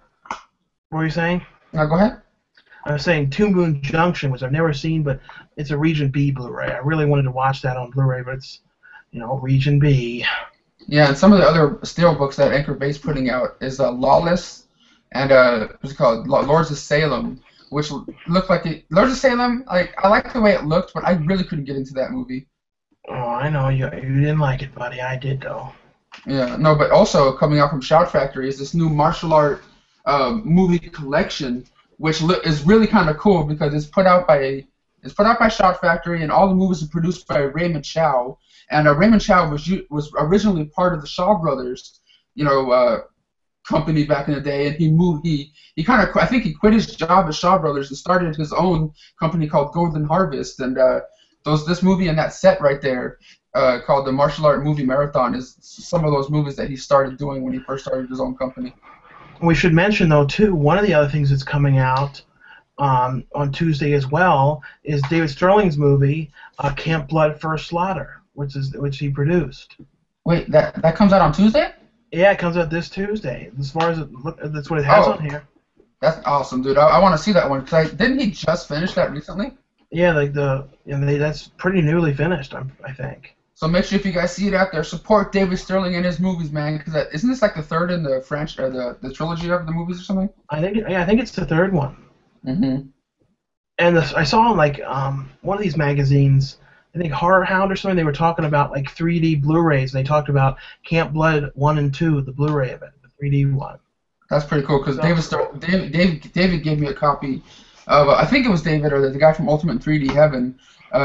were you saying? No, go ahead. I was saying Two Moon Junction, which I've never seen, but it's a Region B Blu-ray. I really wanted to watch that on Blu-ray, but it's, Region B. Yeah, and some of the other steelbooks that Anchor Bay's putting out is Lawless and what's it called, Lords of Salem, which looked like Lords of Salem. Like, I liked the way it looked, but I really couldn't get into that movie. Oh, I know you didn't like it, buddy. I did though. Yeah, no, but also coming out from Shout Factory is this new martial art movie collection, which is really kind of cool because it's put out by Shout Factory, and all the movies are produced by Raymond Chow. And Raymond Chow was originally part of the Shaw Brothers, company back in the day, and he kind of, I think he quit his job at Shaw Brothers and started his own company called Golden Harvest. And this movie and that set right there, called the Martial Art Movie Marathon, is some of those movies that he started doing when he first started his own company. We should mention, though, too, one of the other things that's coming out on Tuesday as well is David Sterling's movie, Camp Blood First Slaughter, which he produced. Wait, that comes out on Tuesday? Yeah, it comes out this Tuesday. As far as that's what it has on here. That's awesome, dude. I want to see that one. Didn't he just finish that recently? Yeah, that's pretty newly finished, I think. So make sure if you guys see it out there, support David Sterling and his movies, man. Because isn't this like the third in the French or the trilogy of the movies or something? I think it's the third one. Mhm. And I saw one of these magazines, I think Horror Hound or something. They were talking about like 3D Blu-rays. And they talked about Camp Blood 1 and 2, the Blu-ray of it, the 3D one. That's pretty cool because David gave me a copy of, I think it was David or the guy from Ultimate 3D Heaven,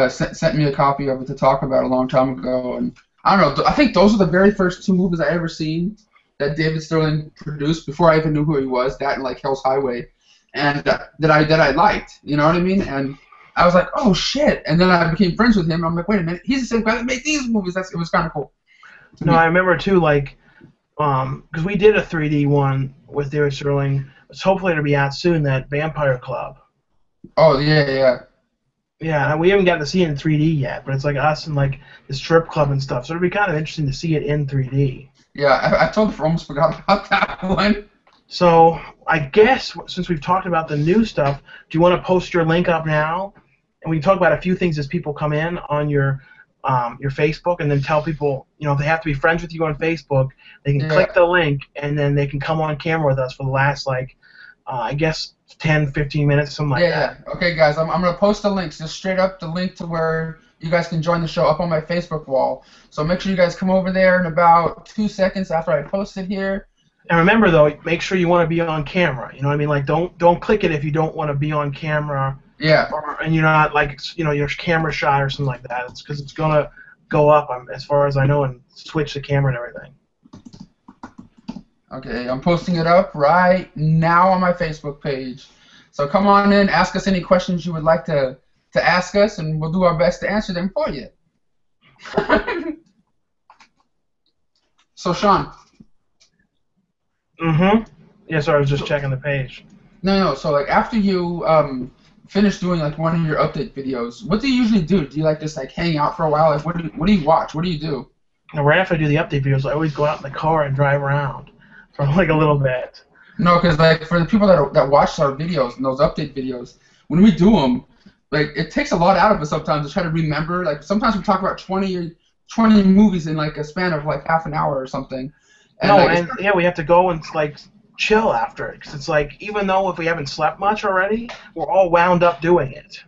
sent me a copy of it to talk about a long time ago. And I don't know, I think those are the very first two movies I ever seen that David Sterling produced before I even knew who he was. That and like Hell's Highway, and that I liked. You know what I mean? And I was like, oh shit! And then I became friends with him. And I'm like, wait a minute, he's the same guy that made these movies. It was kind of cool. No, I remember too, like, because we did a 3D one with David Sterling. It's hopefully to be out soon. That Vampire Club. Oh yeah. Yeah, we haven't gotten to see it in 3D yet, but it's like us and like the strip club and stuff. So it'd be kind of interesting to see it in 3D. Yeah, I totally almost forgot about that one. So I guess since we've talked about the new stuff, do you want to post your link up now, and we can talk about a few things as people come in on your Facebook, and then tell people, if they have to be friends with you on Facebook, they can click the link, and then they can come on camera with us for the last I guess 10, 15 minutes, something like that. Yeah. Okay, guys, I'm going to post the links, just straight up the link to where you guys can join the show up on my Facebook wall. So make sure you guys come over there in about 2 seconds after I post it here. And remember, though, make sure you want to be on camera. You know what I mean? Like, don't click it if you don't want to be on camera. Yeah. And you're not, like, your camera shy or something like that. It's because it's going to go up, as far as I know, and switch the camera and everything. Okay, I'm posting it up right now on my Facebook page. So come on in, ask us any questions you would like to ask us, and we'll do our best to answer them for you. So, Sean. Mm-hmm. Yeah, sorry, I was just checking the page. No. So, like, after you finish doing, like, one of your update videos, what do you usually do? Do you, like, just, like, hang out for a while? Like, what do you watch? What do you do? Right after I do the update videos, I always go out in the car and drive around for, like, a little bit. No, because, like, for the people that watch our videos and those update videos, when we do them, like, it takes a lot out of us sometimes to try to remember. Like, sometimes we talk about 20 movies in, like, a span of, like, half an hour or something. And, we have to go and, like, chill after it. Because it's like, even though if we haven't slept much already, we're all wound up doing it.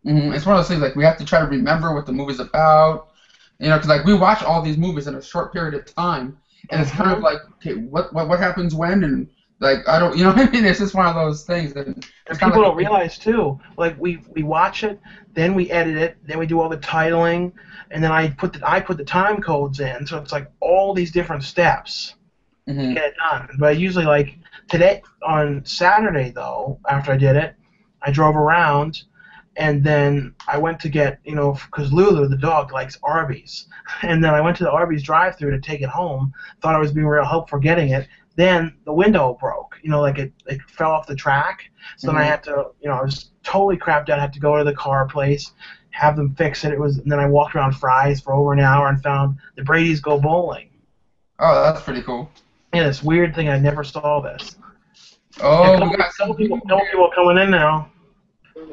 Mm-hmm. It's one of those things, like, we have to try to remember what the movie's about. Because, like, we watch all these movies in a short period of time. And it's kind of like, okay, what happens when? And, like, I don't, you know what I mean? It's just one of those things. And people don't realize, too. Like, we watch it, then we edit it, then we do all the titling, and then I put the time codes in. So it's, like, all these different steps to get it done. But usually, like, today, on Saturday, though, after I did it, I drove around, and then I went to get, because Lulu, the dog, likes Arby's. And then I went to the Arby's drive-thru to take it home, thought I was being real helpful for getting it. Then the window broke, like it fell off the track. So then I had to, I was totally crapped out. I had to go to the car place, have them fix it. And then I walked around Fry's for over an hour and found the Brady's Go Bowling. Oh, that's pretty cool. Yeah, this weird thing, I never saw this. Oh, yeah, couple people coming in now.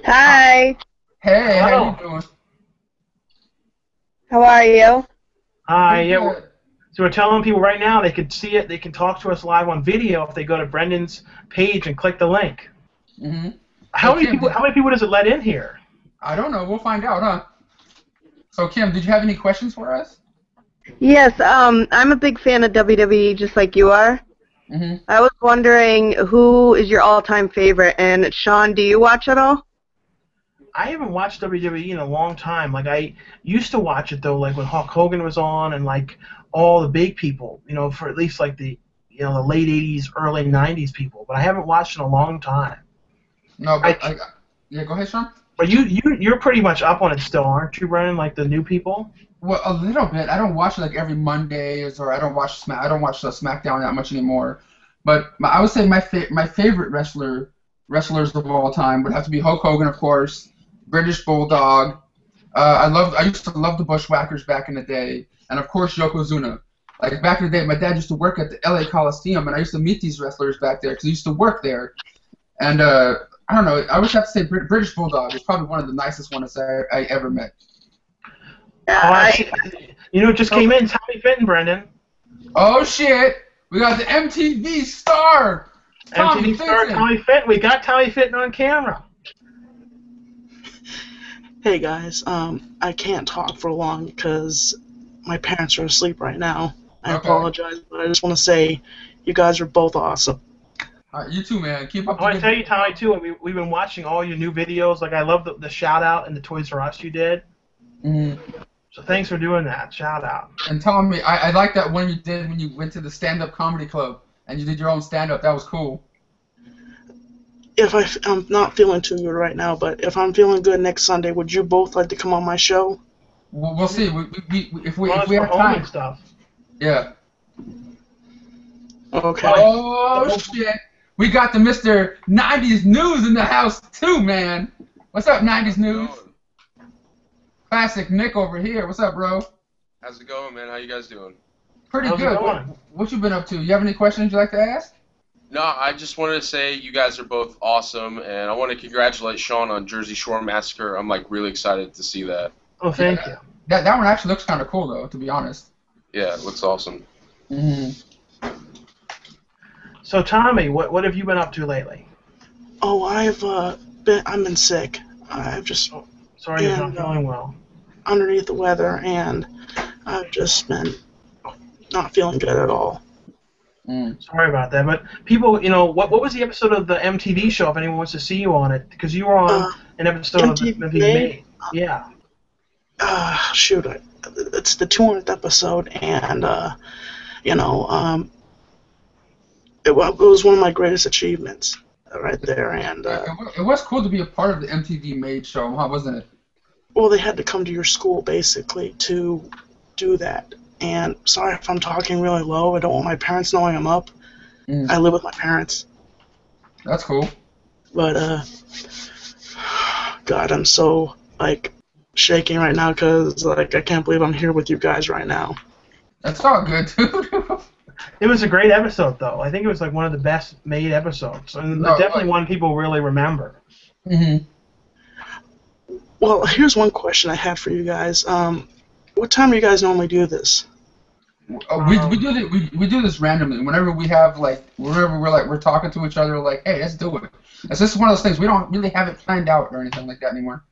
Hi. Hey, Hello. how you doing? How are you? Hi. Pretty Yeah. good. So we're telling people right now they could see it. They can talk to us live on video if they go to Brendan's page and click the link. Mm-hmm. How Hey, many Kim, people? How many people does it let in here? I don't know. We'll find out, huh? So, Kim, did you have any questions for us? Yes, I'm a big fan of WWE just like you are. Mm-hmm. I was wondering who is your all-time favorite, and Sean, do you watch at all? I haven't watched WWE in a long time. Like I used to watch it though, like when Hulk Hogan was on, and like all the big people, for at least like the the late '80s, early '90s people. But I haven't watched in a long time. No, but yeah, go ahead, Sean. But you're pretty much up on it still, aren't you, Brennan? Like the new people. Well, a little bit. I don't watch it like every Mondays, or I don't watch SmackDown that much anymore. But I would say my favorite wrestlers of all time would have to be Hulk Hogan, of course, British Bulldog. I used to love the Bushwhackers back in the day, and of course Yokozuna. Like back in the day, my dad used to work at the LA Coliseum, and I used to meet these wrestlers back there because he used to work there. And I don't know. I would have to say British Bulldog is probably one of the nicest ones I ever met. It just came in. Tommy Fenton, Brendan. Oh shit! We got the MTV star. MTV star Tommy Fenton. We got Tommy Fenton on camera. Hey guys, I can't talk for long because my parents are asleep right now. I apologize, but I just want to say you guys are both awesome. You too, man. Keep up. I want to tell you, Tommy, too. We've been watching all your new videos. Like I love the shout out and the Toys R Us you did. Mm-hmm. So thanks for doing that. Shout out. And Tommy, I like that one you did when you went to the stand-up comedy club and you did your own stand-up. That was cool. If I'm not feeling too good right now, but if I'm feeling good next Sunday, would you both like to come on my show? We'll see. If we have time. time. Stuff. Yeah. Okay. Oh shit! We got the Mr. 90s News in the house too, man. What's up, 90s News? Classic Nick over here. What's up, bro? How's it going, man? How you guys doing? Pretty good. What you been up to? You have any questions you'd like to ask? No, I just wanted to say you guys are both awesome, and I want to congratulate Sean on Jersey Shore Massacre. I'm like really excited to see that. Oh, thank you. That one actually looks kind of cool, though, to be honest. Yeah, it looks awesome. Mm-hmm. So, Tommy, what have you been up to lately? Oh, I've been sick. I've just sorry you're not feeling well. Underneath the weather, and I've just been not feeling good at all. Sorry about that, but people, what was the episode of the MTV show? If anyone wants to see you on it, because you were on an episode of MTV Made. Yeah. Shoot, it's the 200th episode, and it was one of my greatest achievements right there, and it was cool to be a part of the MTV Made show, huh? Wasn't it? Well, they had to come to your school basically to do that. And sorry if I'm talking really low. I don't want my parents knowing I'm up. I live with my parents. That's cool. But God, I'm so shaking right now because I can't believe I'm here with you guys right now. That's all good, dude. It was a great episode, though. I think it was one of the best made episodes, and definitely one people really remember. Mm-hmm. Well, here's one question I have for you guys. What time do you guys normally do this? We do this randomly. Whenever we have whenever we're talking to each other, hey, let's do it. It's just one of those things we don't really have it planned out or anything like that anymore.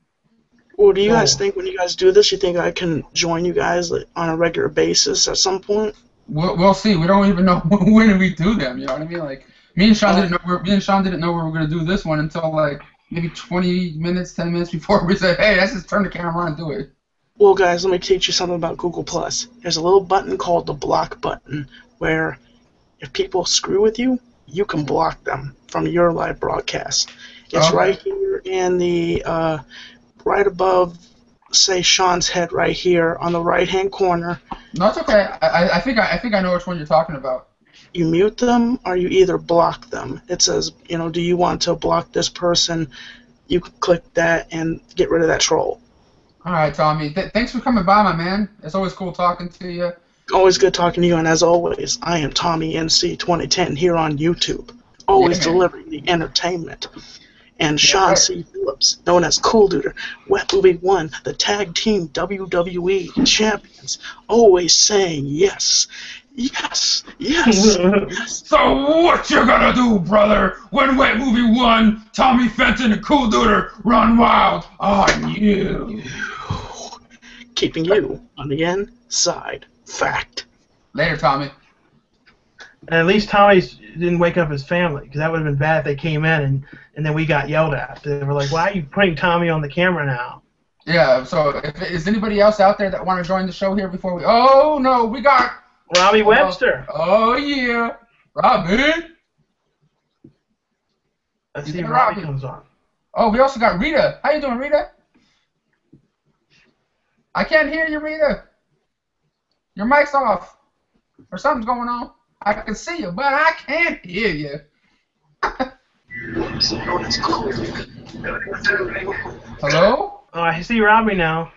Well, do you guys think when you guys do this, you think I can join you guys on a regular basis at some point? We'll see. We don't even know when we do them. You know what I mean? Me and Sean didn't know we were gonna do this one until maybe 10 minutes before we said, hey, let's just turn the camera on and do it. Well, guys, let me teach you something about Google+. There's a little button called the block button where if people screw with you, you can block them from your live broadcast. It's right here in the, right above, say, Sean's head right here on the right-hand corner. No, it's okay. I think I know which one you're talking about. You mute them or you either block them. It says, do you want to block this person? You can click that and get rid of that troll. All right, Tommy. Thanks for coming by, my man. It's always cool talking to you. Always good talking to you, and as always, I am Tommy NC 2010 here on YouTube. Always delivering the entertainment. and Sean C. Phillips, known as Coolduder, Wet Movie 1, the Tag Team WWE Champions, always saying yes, yes, yes, yes. So what you gonna do, brother, when Wet Movie 1, Tommy Fenton and Coolduder run wild on you? Keeping you on the inside. Fact. Later, Tommy. And at least Tommy didn't wake up his family, because that would have been bad if they came in and then we got yelled at. They were like, why are you putting Tommy on the camera now? Yeah, so is anybody else out there that want to join the show here before we... Oh, no, we got... Robbie Webster. Oh, yeah. Robbie. Let's see if Robbie comes on. Oh, we also got Rita. How you doing, Rita? I can't hear you, Rita. Your mic's off. Or something's going on. I can see you, but I can't hear you. Hello? Oh, I see Robbie now.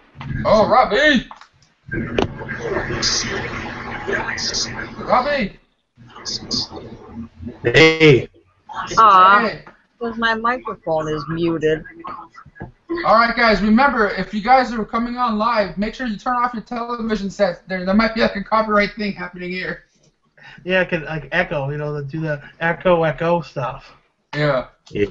Oh, Robbie! Robbie! Hey. Hey. Because my microphone is muted. Alright, guys, remember, if you guys are coming on live, make sure you turn off your television sets. There might be like a copyright thing happening here. Yeah, it could like echo, do the echo stuff. Yeah.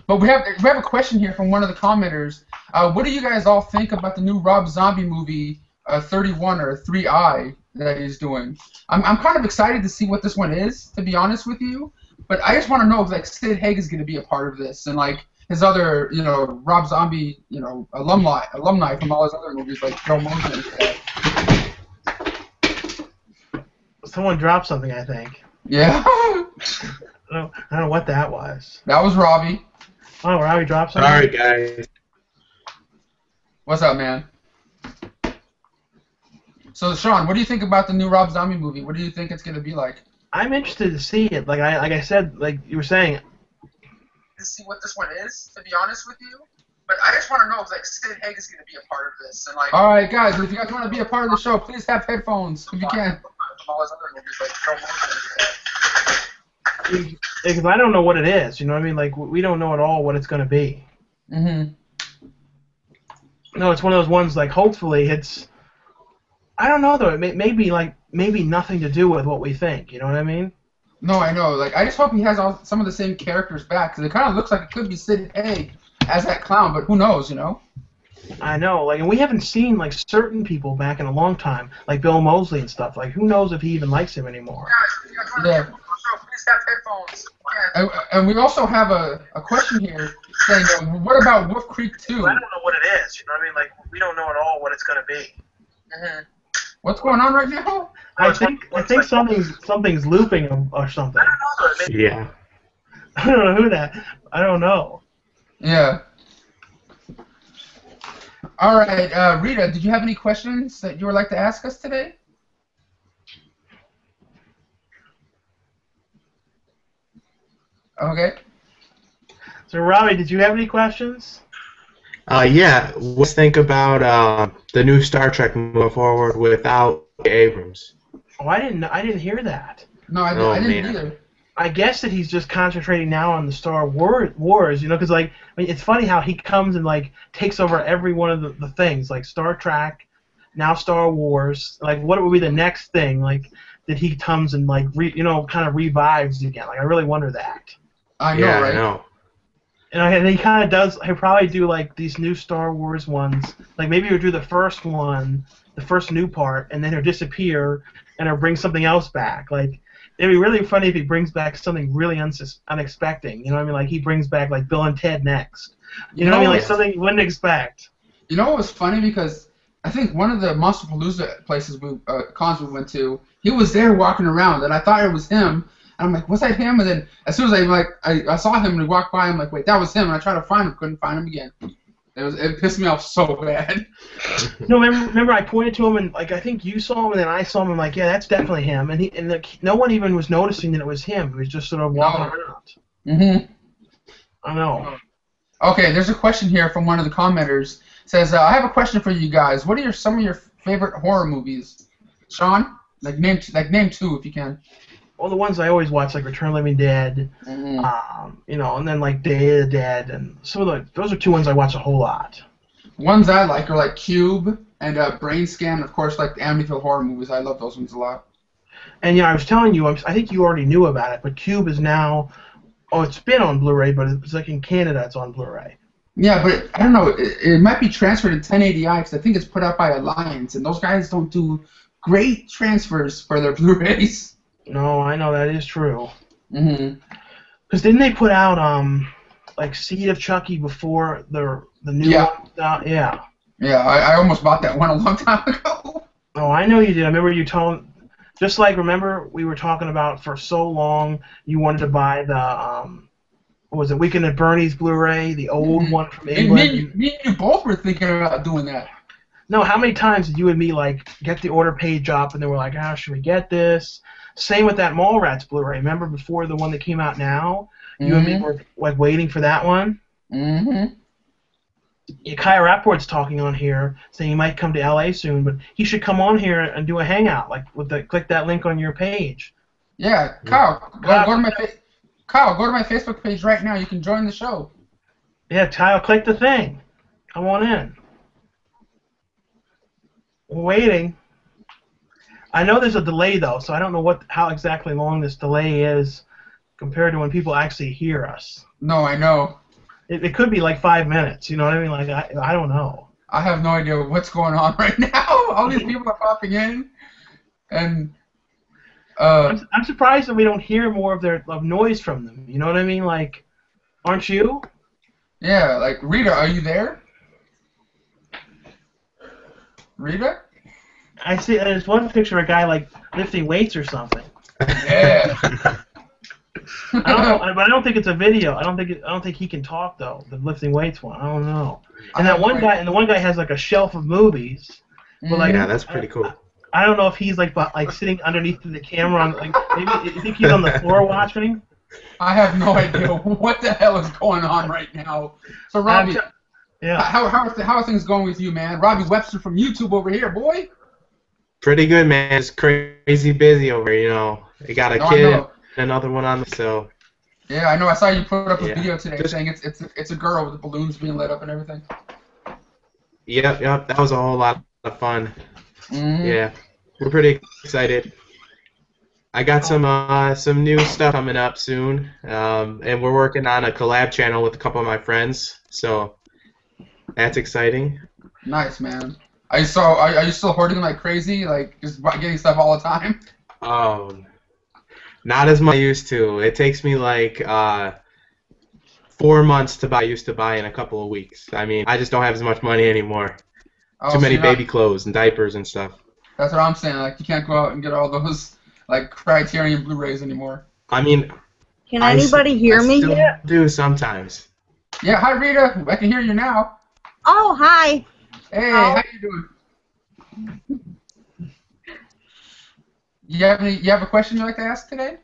But we have a question here from one of the commenters. What do you guys all think about the new Rob Zombie movie, 31 or 3i that he's doing? I'm kind of excited to see what this one is, to be honest with you. But I just want to know if like Sid Haig is going to be a part of this, and like his other, Rob Zombie, alumni from all his other movies, like Joe Mosley and stuff. Someone dropped something, I think. Yeah. I don't know what that was. That was Robbie. Oh, Robbie dropped something? Sorry, guys. What's up, man? So, Sean, what do you think about the new Rob Zombie movie? What do you think it's going to be like? I'm interested to see it. Like I said, like you were saying. To see what this one is, to be honest with you. But I just want to know if like Sid Haig is going to be a part of this. And like. All right, guys. If you guys want to be a part of the show, please have headphones if you can. Because I don't know what it is. You know what I mean? Like we don't know at all what it's going to be. Mhm. No, it's one of those ones. Like hopefully it's. I don't know though. It may be like maybe nothing to do with what we think. You know what I mean? No, I know. Like I just hope he has some of the same characters back, because it kind of looks like it could be Sid Haig as that clown, but who knows? I know. Like, and we haven't seen like certain people back in a long time, like Bill Moseley and stuff. Like, who knows if he even likes him anymore? Yeah. And we also have a question here saying, what about Wolf Creek 2? I don't know what it is. You know what I mean? Like, we don't know at all what it's going to be. Mm-hmm. What's going on right now? I think something's looping or something. I don't know. Yeah. I don't know who that. I don't know. Yeah. All right, Rita, did you have any questions that you would like to ask us today? Okay. So, Robbie, did you have any questions? Yeah. What do you think about the new Star Trek moving forward without Abrams? Oh, I didn't hear that. No, I didn't either. I guess that he's just concentrating now on the Star Wars, because like it's funny how he comes and like takes over every one of the things, like Star Trek, now Star Wars. Like, what would be the next thing like that he comes and like kind of revives again? Like, I really wonder that. I know, right? I know. And he kind of does. He'll probably do like these new Star Wars ones. Like maybe he'll do the first one, the first new part, and then he'll disappear and he'll bring something else back. Like, it'd be really funny if he brings back something really unexpected. You know what I mean? Like he brings back like Bill and Ted next. You know what I mean? Like something you wouldn't expect. You know what was funny? Because I think one of the Monsterpalooza places cons we went to, he was there walking around, and I thought it was him. And I'm like, was that him? And then as soon as I saw him and he walked by, I'm like, wait, that was him. And I tried to find him, couldn't find him again. It pissed me off so bad. No, remember I pointed to him and like I think you saw him and then I saw him. I'm like, yeah, that's definitely him. And no one even was noticing that it was him. He was just sort of walking around. Mhm. I know. Okay, there's a question here from one of the commenters. It says, I have a question for you guys. What are some of your favorite horror movies? Sean, name two if you can. all the ones I always watch, like Return of the Living Dead, you know, and then like Day of the Dead, and some of those are two ones I watch a whole lot. Ones I like are like Cube and Brain Scan, and of course like the Amityville horror movies. I love those ones a lot. And yeah, I was telling you, I think you already knew about it, but Cube is now, it's been on Blu-ray, but it's like in Canada it's on Blu-ray. Yeah, but I don't know, it might be transferred in 1080i because I think it's put out by Alliance, and those guys don't do great transfers for their Blu-rays. No, I know that is true. Because didn't they put out like Seed of Chucky before the new one was out? Yeah. Yeah, I almost bought that one a long time ago. Oh, I know you did. I remember you told. Just like, remember, we were talking about for so long, you wanted to buy the, what was it, Weekend at Bernie's Blu-ray, the old one from England. Me and you both were thinking about doing that. No, how many times did you and me, like, get the order page up, and then we're like, ah, should we get this? Same with that Mallrats Blu-ray. Remember before the one that came out now? You and me were, like, waiting for that one? Kaya Rapport's talking on here, saying he might come to LA soon, but he should come on here and do a hangout, like with the click that link on your page. Yeah, Kyle, go to my Facebook page right now. You can join the show. Yeah, Kyle, click the thing. Come on in. We're waiting. I know there's a delay though, so I don't know how exactly long this delay is compared to when people actually hear us. No, I know. It could be like 5 minutes, you know what I mean? Like, I don't know. I have no idea what's going on right now. All these people are popping in, and I'm surprised that we don't hear more of noise from them. You know what I mean? Like, aren't you? Yeah, like Rita, are you there? Rita? I see. There's one picture of a guy like lifting weights or something. Yeah. I don't know, but I don't think it's a video. I don't think he can talk though. The lifting weights one. I don't know. And the one guy has like a shelf of movies. But like, yeah, that's pretty cool. I don't know if he's like sitting underneath the camera on like maybe you think he's on the floor watching. I have no idea what the hell is going on right now. So Robbie, how are things going with you, man? Robbie Webster from YouTube over here, boy. Pretty good, man. It's crazy busy over here, you know. I got a kid. Another one on the so. Yeah, I know. I saw you put up a video today saying it's a girl with the balloons being lit up and everything. Yep. That was a whole lot of fun. Yeah, we're pretty excited. I got some new stuff coming up soon, and we're working on a collab channel with a couple of my friends. So that's exciting. Nice, man. Are you still hoarding like crazy, like just getting stuff all the time? Not as much as I used to. It takes me like 4 months to buy. I used to buy in a couple of weeks. I mean, I just don't have as much money anymore. Too many baby clothes and diapers and stuff. That's what I'm saying. Like, you can't go out and get all those like Criterion Blu-rays anymore. I mean, can anybody hear me yet? Do sometimes. Yeah, hi Rita. I can hear you now. Oh, hi. Hey, how you doing? You have a question you'd like to ask today?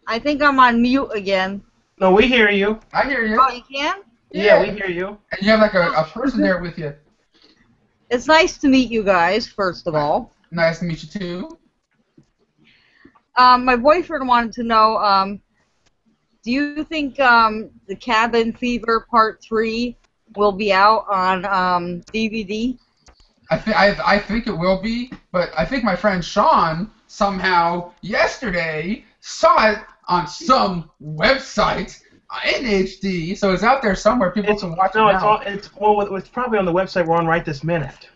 I think I'm on mute again. No, we hear you. I hear you. Oh, you can? Yeah, we hear you. And you have like a person there with you. It's nice to meet you guys, first of all. Nice to meet you too. My boyfriend wanted to know, do you think the Cabin Fever Part 3 will be out on DVD? I think it will be, but I think my friend Sean somehow yesterday saw it on some website in HD, so it's out there somewhere. People can watch it now. It's probably on the website we're on right this minute.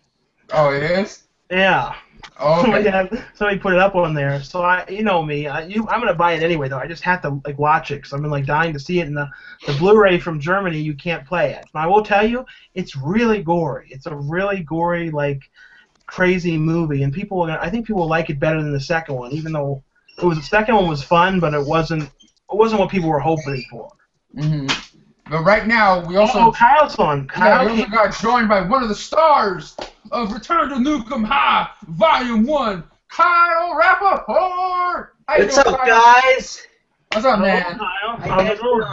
Oh, it is? Yeah. Oh, okay. Somebody put it up on there. So you know me. I'm gonna buy it anyway, though. I just have to like watch it because I've been like dying to see it. And the Blu-ray from Germany, you can't play it. But I will tell you, it's really gory. It's a really gory, like crazy movie, and I think people will like it better than the second one, even though the second one was fun, but it wasn't what people were hoping for. But right now, we also Kyle's on. We also got joined by one of the stars of Return to Nukem High, Volume 1, Kyle Rappaport! What's up, guys? What's up, man? Kyle. How you doing?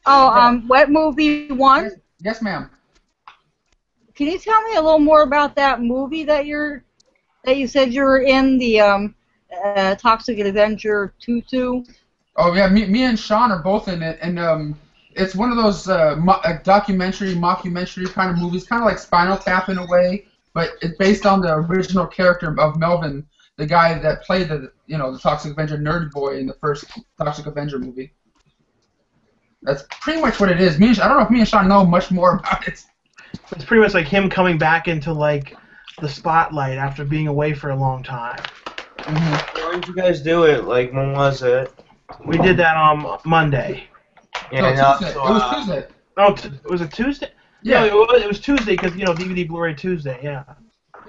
Oh, Wet Movie 1? Yes, ma'am. Can you tell me a little more about that movie that you said you were in, the Toxic Avenger 2-2? Oh yeah, me and Sean are both in it, and it's one of those mockumentary kind of movies, kind of like Spinal Tap in a way, but it's based on the original character of Melvin, the guy that played the Toxic Avenger nerd boy in the first Toxic Avenger movie. That's pretty much what it is. I don't know if me and Sean know much more about it. It's pretty much like him coming back into like the spotlight after being away for a long time. Mm-hmm. When did you guys do it? Like, when was it? We did that on Monday. Yeah, no, Tuesday. It was Tuesday. Oh, was it Tuesday? Yeah, no, it was Tuesday because DVD Blu-ray Tuesday. Yeah.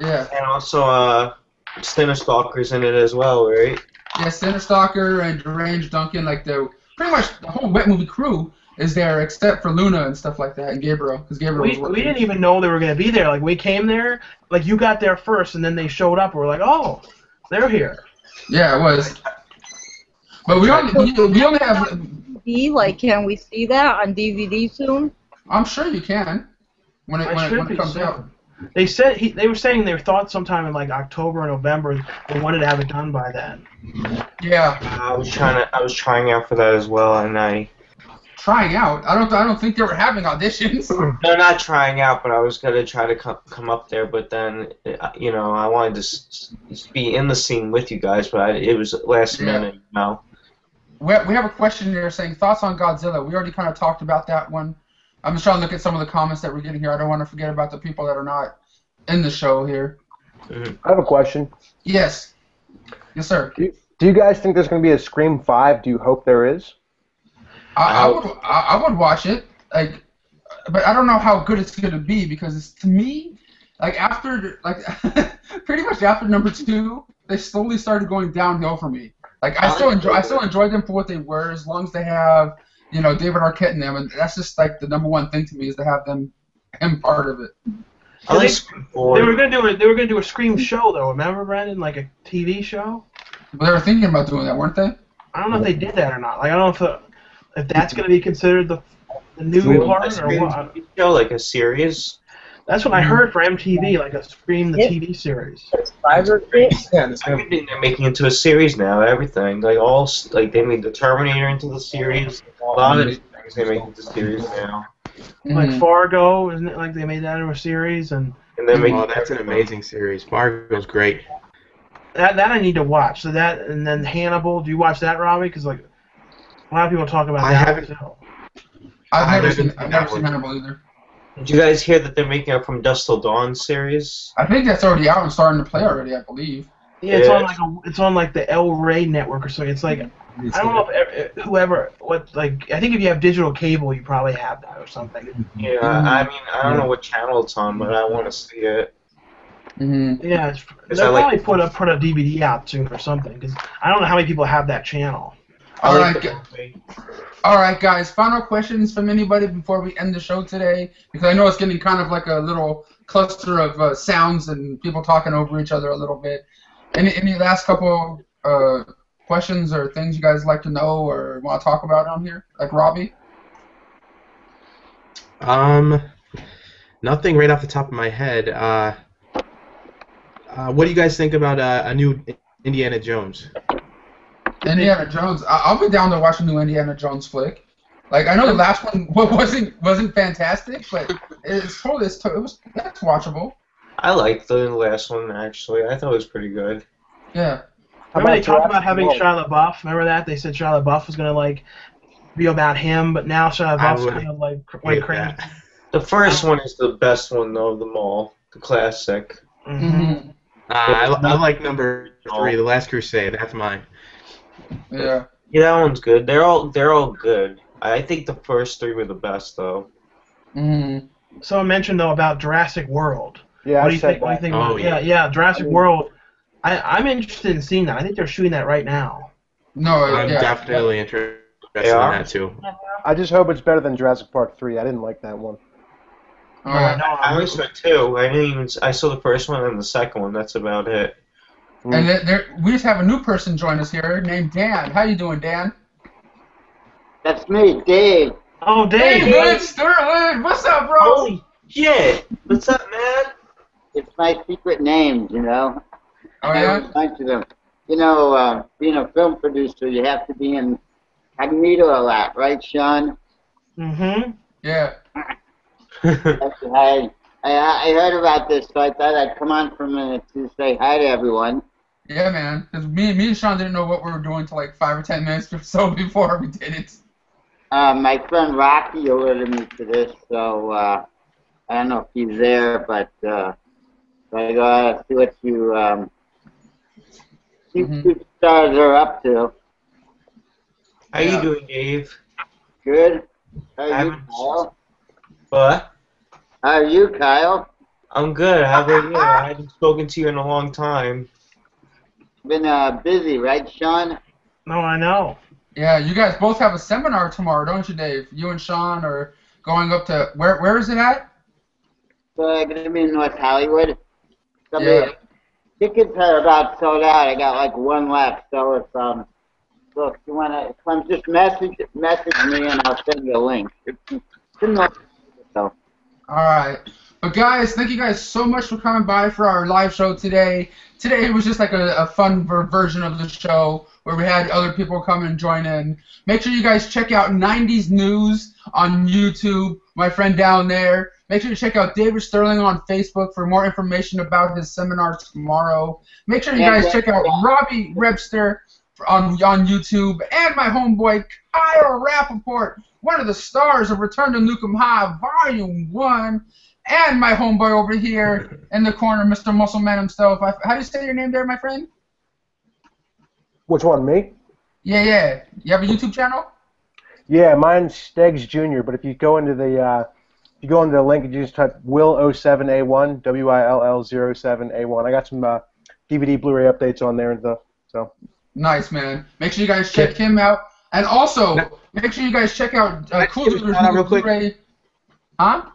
Yeah. And also, Sinner Stalker's in it as well, right? Yeah, Sinner Stalker and Deranged Duncan, like pretty much the whole Wet Movie crew is there except for Luna and stuff like that, and Gabriel, because Gabriel was working. We didn't even know they were going to be there. Like, we came there, like, you got there first, and then they showed up, and we're like, oh, they're here. Yeah, it was. But we only have... DVD, like, can we see that on DVD soon? I'm sure you can, when it comes out. They said they were saying they thought sometime in like October or November they wanted to have it done by then. Yeah. I was trying out for that as well, and Trying out? I don't think they were having auditions. No, not trying out, but I was gonna try to come up there, but then I wanted to be in the scene with you guys, but it was last minute, We have a question here saying thoughts on Godzilla. We already kind of talked about that one. I'm just trying to look at some of the comments that we're getting here. I don't want to forget about the people that are not in the show here. I have a question. Yes. Yes, sir. Do you guys think there's going to be a Scream 5? Do you hope there is? I would watch it, but I don't know how good it's going to be because to me, pretty much after number 2, they slowly started going downhill for me. I still enjoy them for what they were, as long as they have David Arquette in them, and that's just like the number one thing to me is to have him part of it. They were gonna do a Scream show though. Remember, Brandon? Like a TV show. Well, they were thinking about doing that, weren't they? I don't know if they did that or not. I don't know if that's gonna be considered the new part or what. Show like a series. That's what I heard for MTV, like a Scream the TV series. Everything they're making into a series now. Everything, they made the Terminator into the series. A lot of things they make into series now. Like Fargo, isn't it? Like they made that into a series, and that's an amazing series. Fargo's great. That I need to watch. So that, and then Hannibal. Do you watch that, Robbie? Because like a lot of people talk about that. I've never seen Hannibal either. Did you guys hear that they're making a From Dusk Till Dawn series? I think that's already out and starting to play already, I believe. Yeah, it's on like the El Rey network or something. It's like I don't know if I think if you have digital cable, you probably have that or something. Yeah, I mean I don't know what channel it's on, but I want to see it. Mm-hmm. Yeah, they'll probably put a DVD out soon or something because I don't know how many people have that channel. All right, guys. Final questions from anybody before we end the show today, because I know it's getting kind of like a little cluster of sounds and people talking over each other a little bit. Any last couple questions or things you guys like to know or want to talk about on here, like Robbie? Nothing right off the top of my head. What do you guys think about a new Indiana Jones? Indiana Jones. I'll be down to watch a new Indiana Jones flick. Like I know the last one wasn't fantastic, but that's watchable. I liked the last one actually. I thought it was pretty good. Yeah. Remember they talked about having Shia LaBeouf? Remember that? They said Shia LaBeouf was gonna like be about him, but now Shia LaBeouf's kind of like went crazy. The first one is the best one though of them all. The classic. Mm-hmm. I like number 3, The Last Crusade. That's mine. Yeah. Yeah, that one's good. They're all good. I think the first 3 were the best though. Mm-hmm. Someone mentioned though about Jurassic World. Yeah, what do you think about yeah, Jurassic World. I'm interested in seeing that. I think they're shooting that right now. No, I'm definitely interested in that too. I just hope it's better than Jurassic Park 3. I didn't like that one. I always saw 2. I saw the first one and the second one. That's about it. And we just have a new person join us here named Dan. How you doing, Dan? That's me, Dave. Oh, Dave. Hey, Sterling. What's up, bro? Holy shit. What's up, man? It's my secret name, you know. Oh, yeah? I never mention them. you know, being a film producer, you have to be in incognito a lot, right, Sean? Mm-hmm. Yeah. I heard about this, so I thought I'd come on for a minute to say hi to everyone. Yeah, man. Because me and Sean didn't know what we were doing till like 5 or 10 minutes or so before we did it. My friend Rocky alerted me to this, so I don't know if he's there, but so I gotta see what you stars are up to. How you doing, Dave? Good. How are you, Kyle? What? How are you, Kyle? I'm good. How about you? I haven't spoken to you in a long time. Been busy, right, Sean? No, I know. Yeah, you guys both have a seminar tomorrow, don't you, Dave? You and Sean are going up to where is it at? Gonna be in North Hollywood. Yeah. Tickets are about sold out. I got like one left, so if look, you wanna just message me and I'll send you a link. So. Alright. But guys, thank you guys so much for coming by for our live show today. Today it was just like a fun version of the show where we had other people come and join in. Make sure you guys check out 90s News on YouTube, my friend down there. Make sure you check out David Sterling on Facebook for more information about his seminar tomorrow. Make sure you guys check out Robbie Rebster on YouTube, and my homeboy Kyle Rappaport, one of the stars of Return to Nukem High Volume 1, and my homeboy over here in the corner, Mr. Muscleman himself. How do you say your name there, my friend? Which one, me? Yeah. You have a YouTube channel? Yeah, mine's Stegs Jr., but if you go into the link, you just type Will07A1, WILL07A1. I got some DVD Blu-ray updates on there and stuff. So. Nice, man. Make sure you guys check him out. And also, make sure you guys check out Coolduder's Blu-ray. Huh?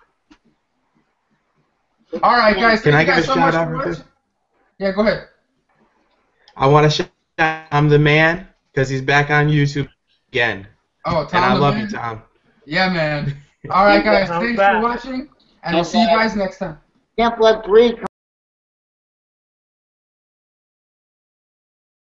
All right, guys. Can I give a so shout out real quick? Yeah, go ahead. I want to shout out I'm the man because he's back on YouTube again. Oh, Tom. And I love you, Tom. Yeah, man. All right, guys. Thanks for watching, and we'll see you guys next time. Can't let 3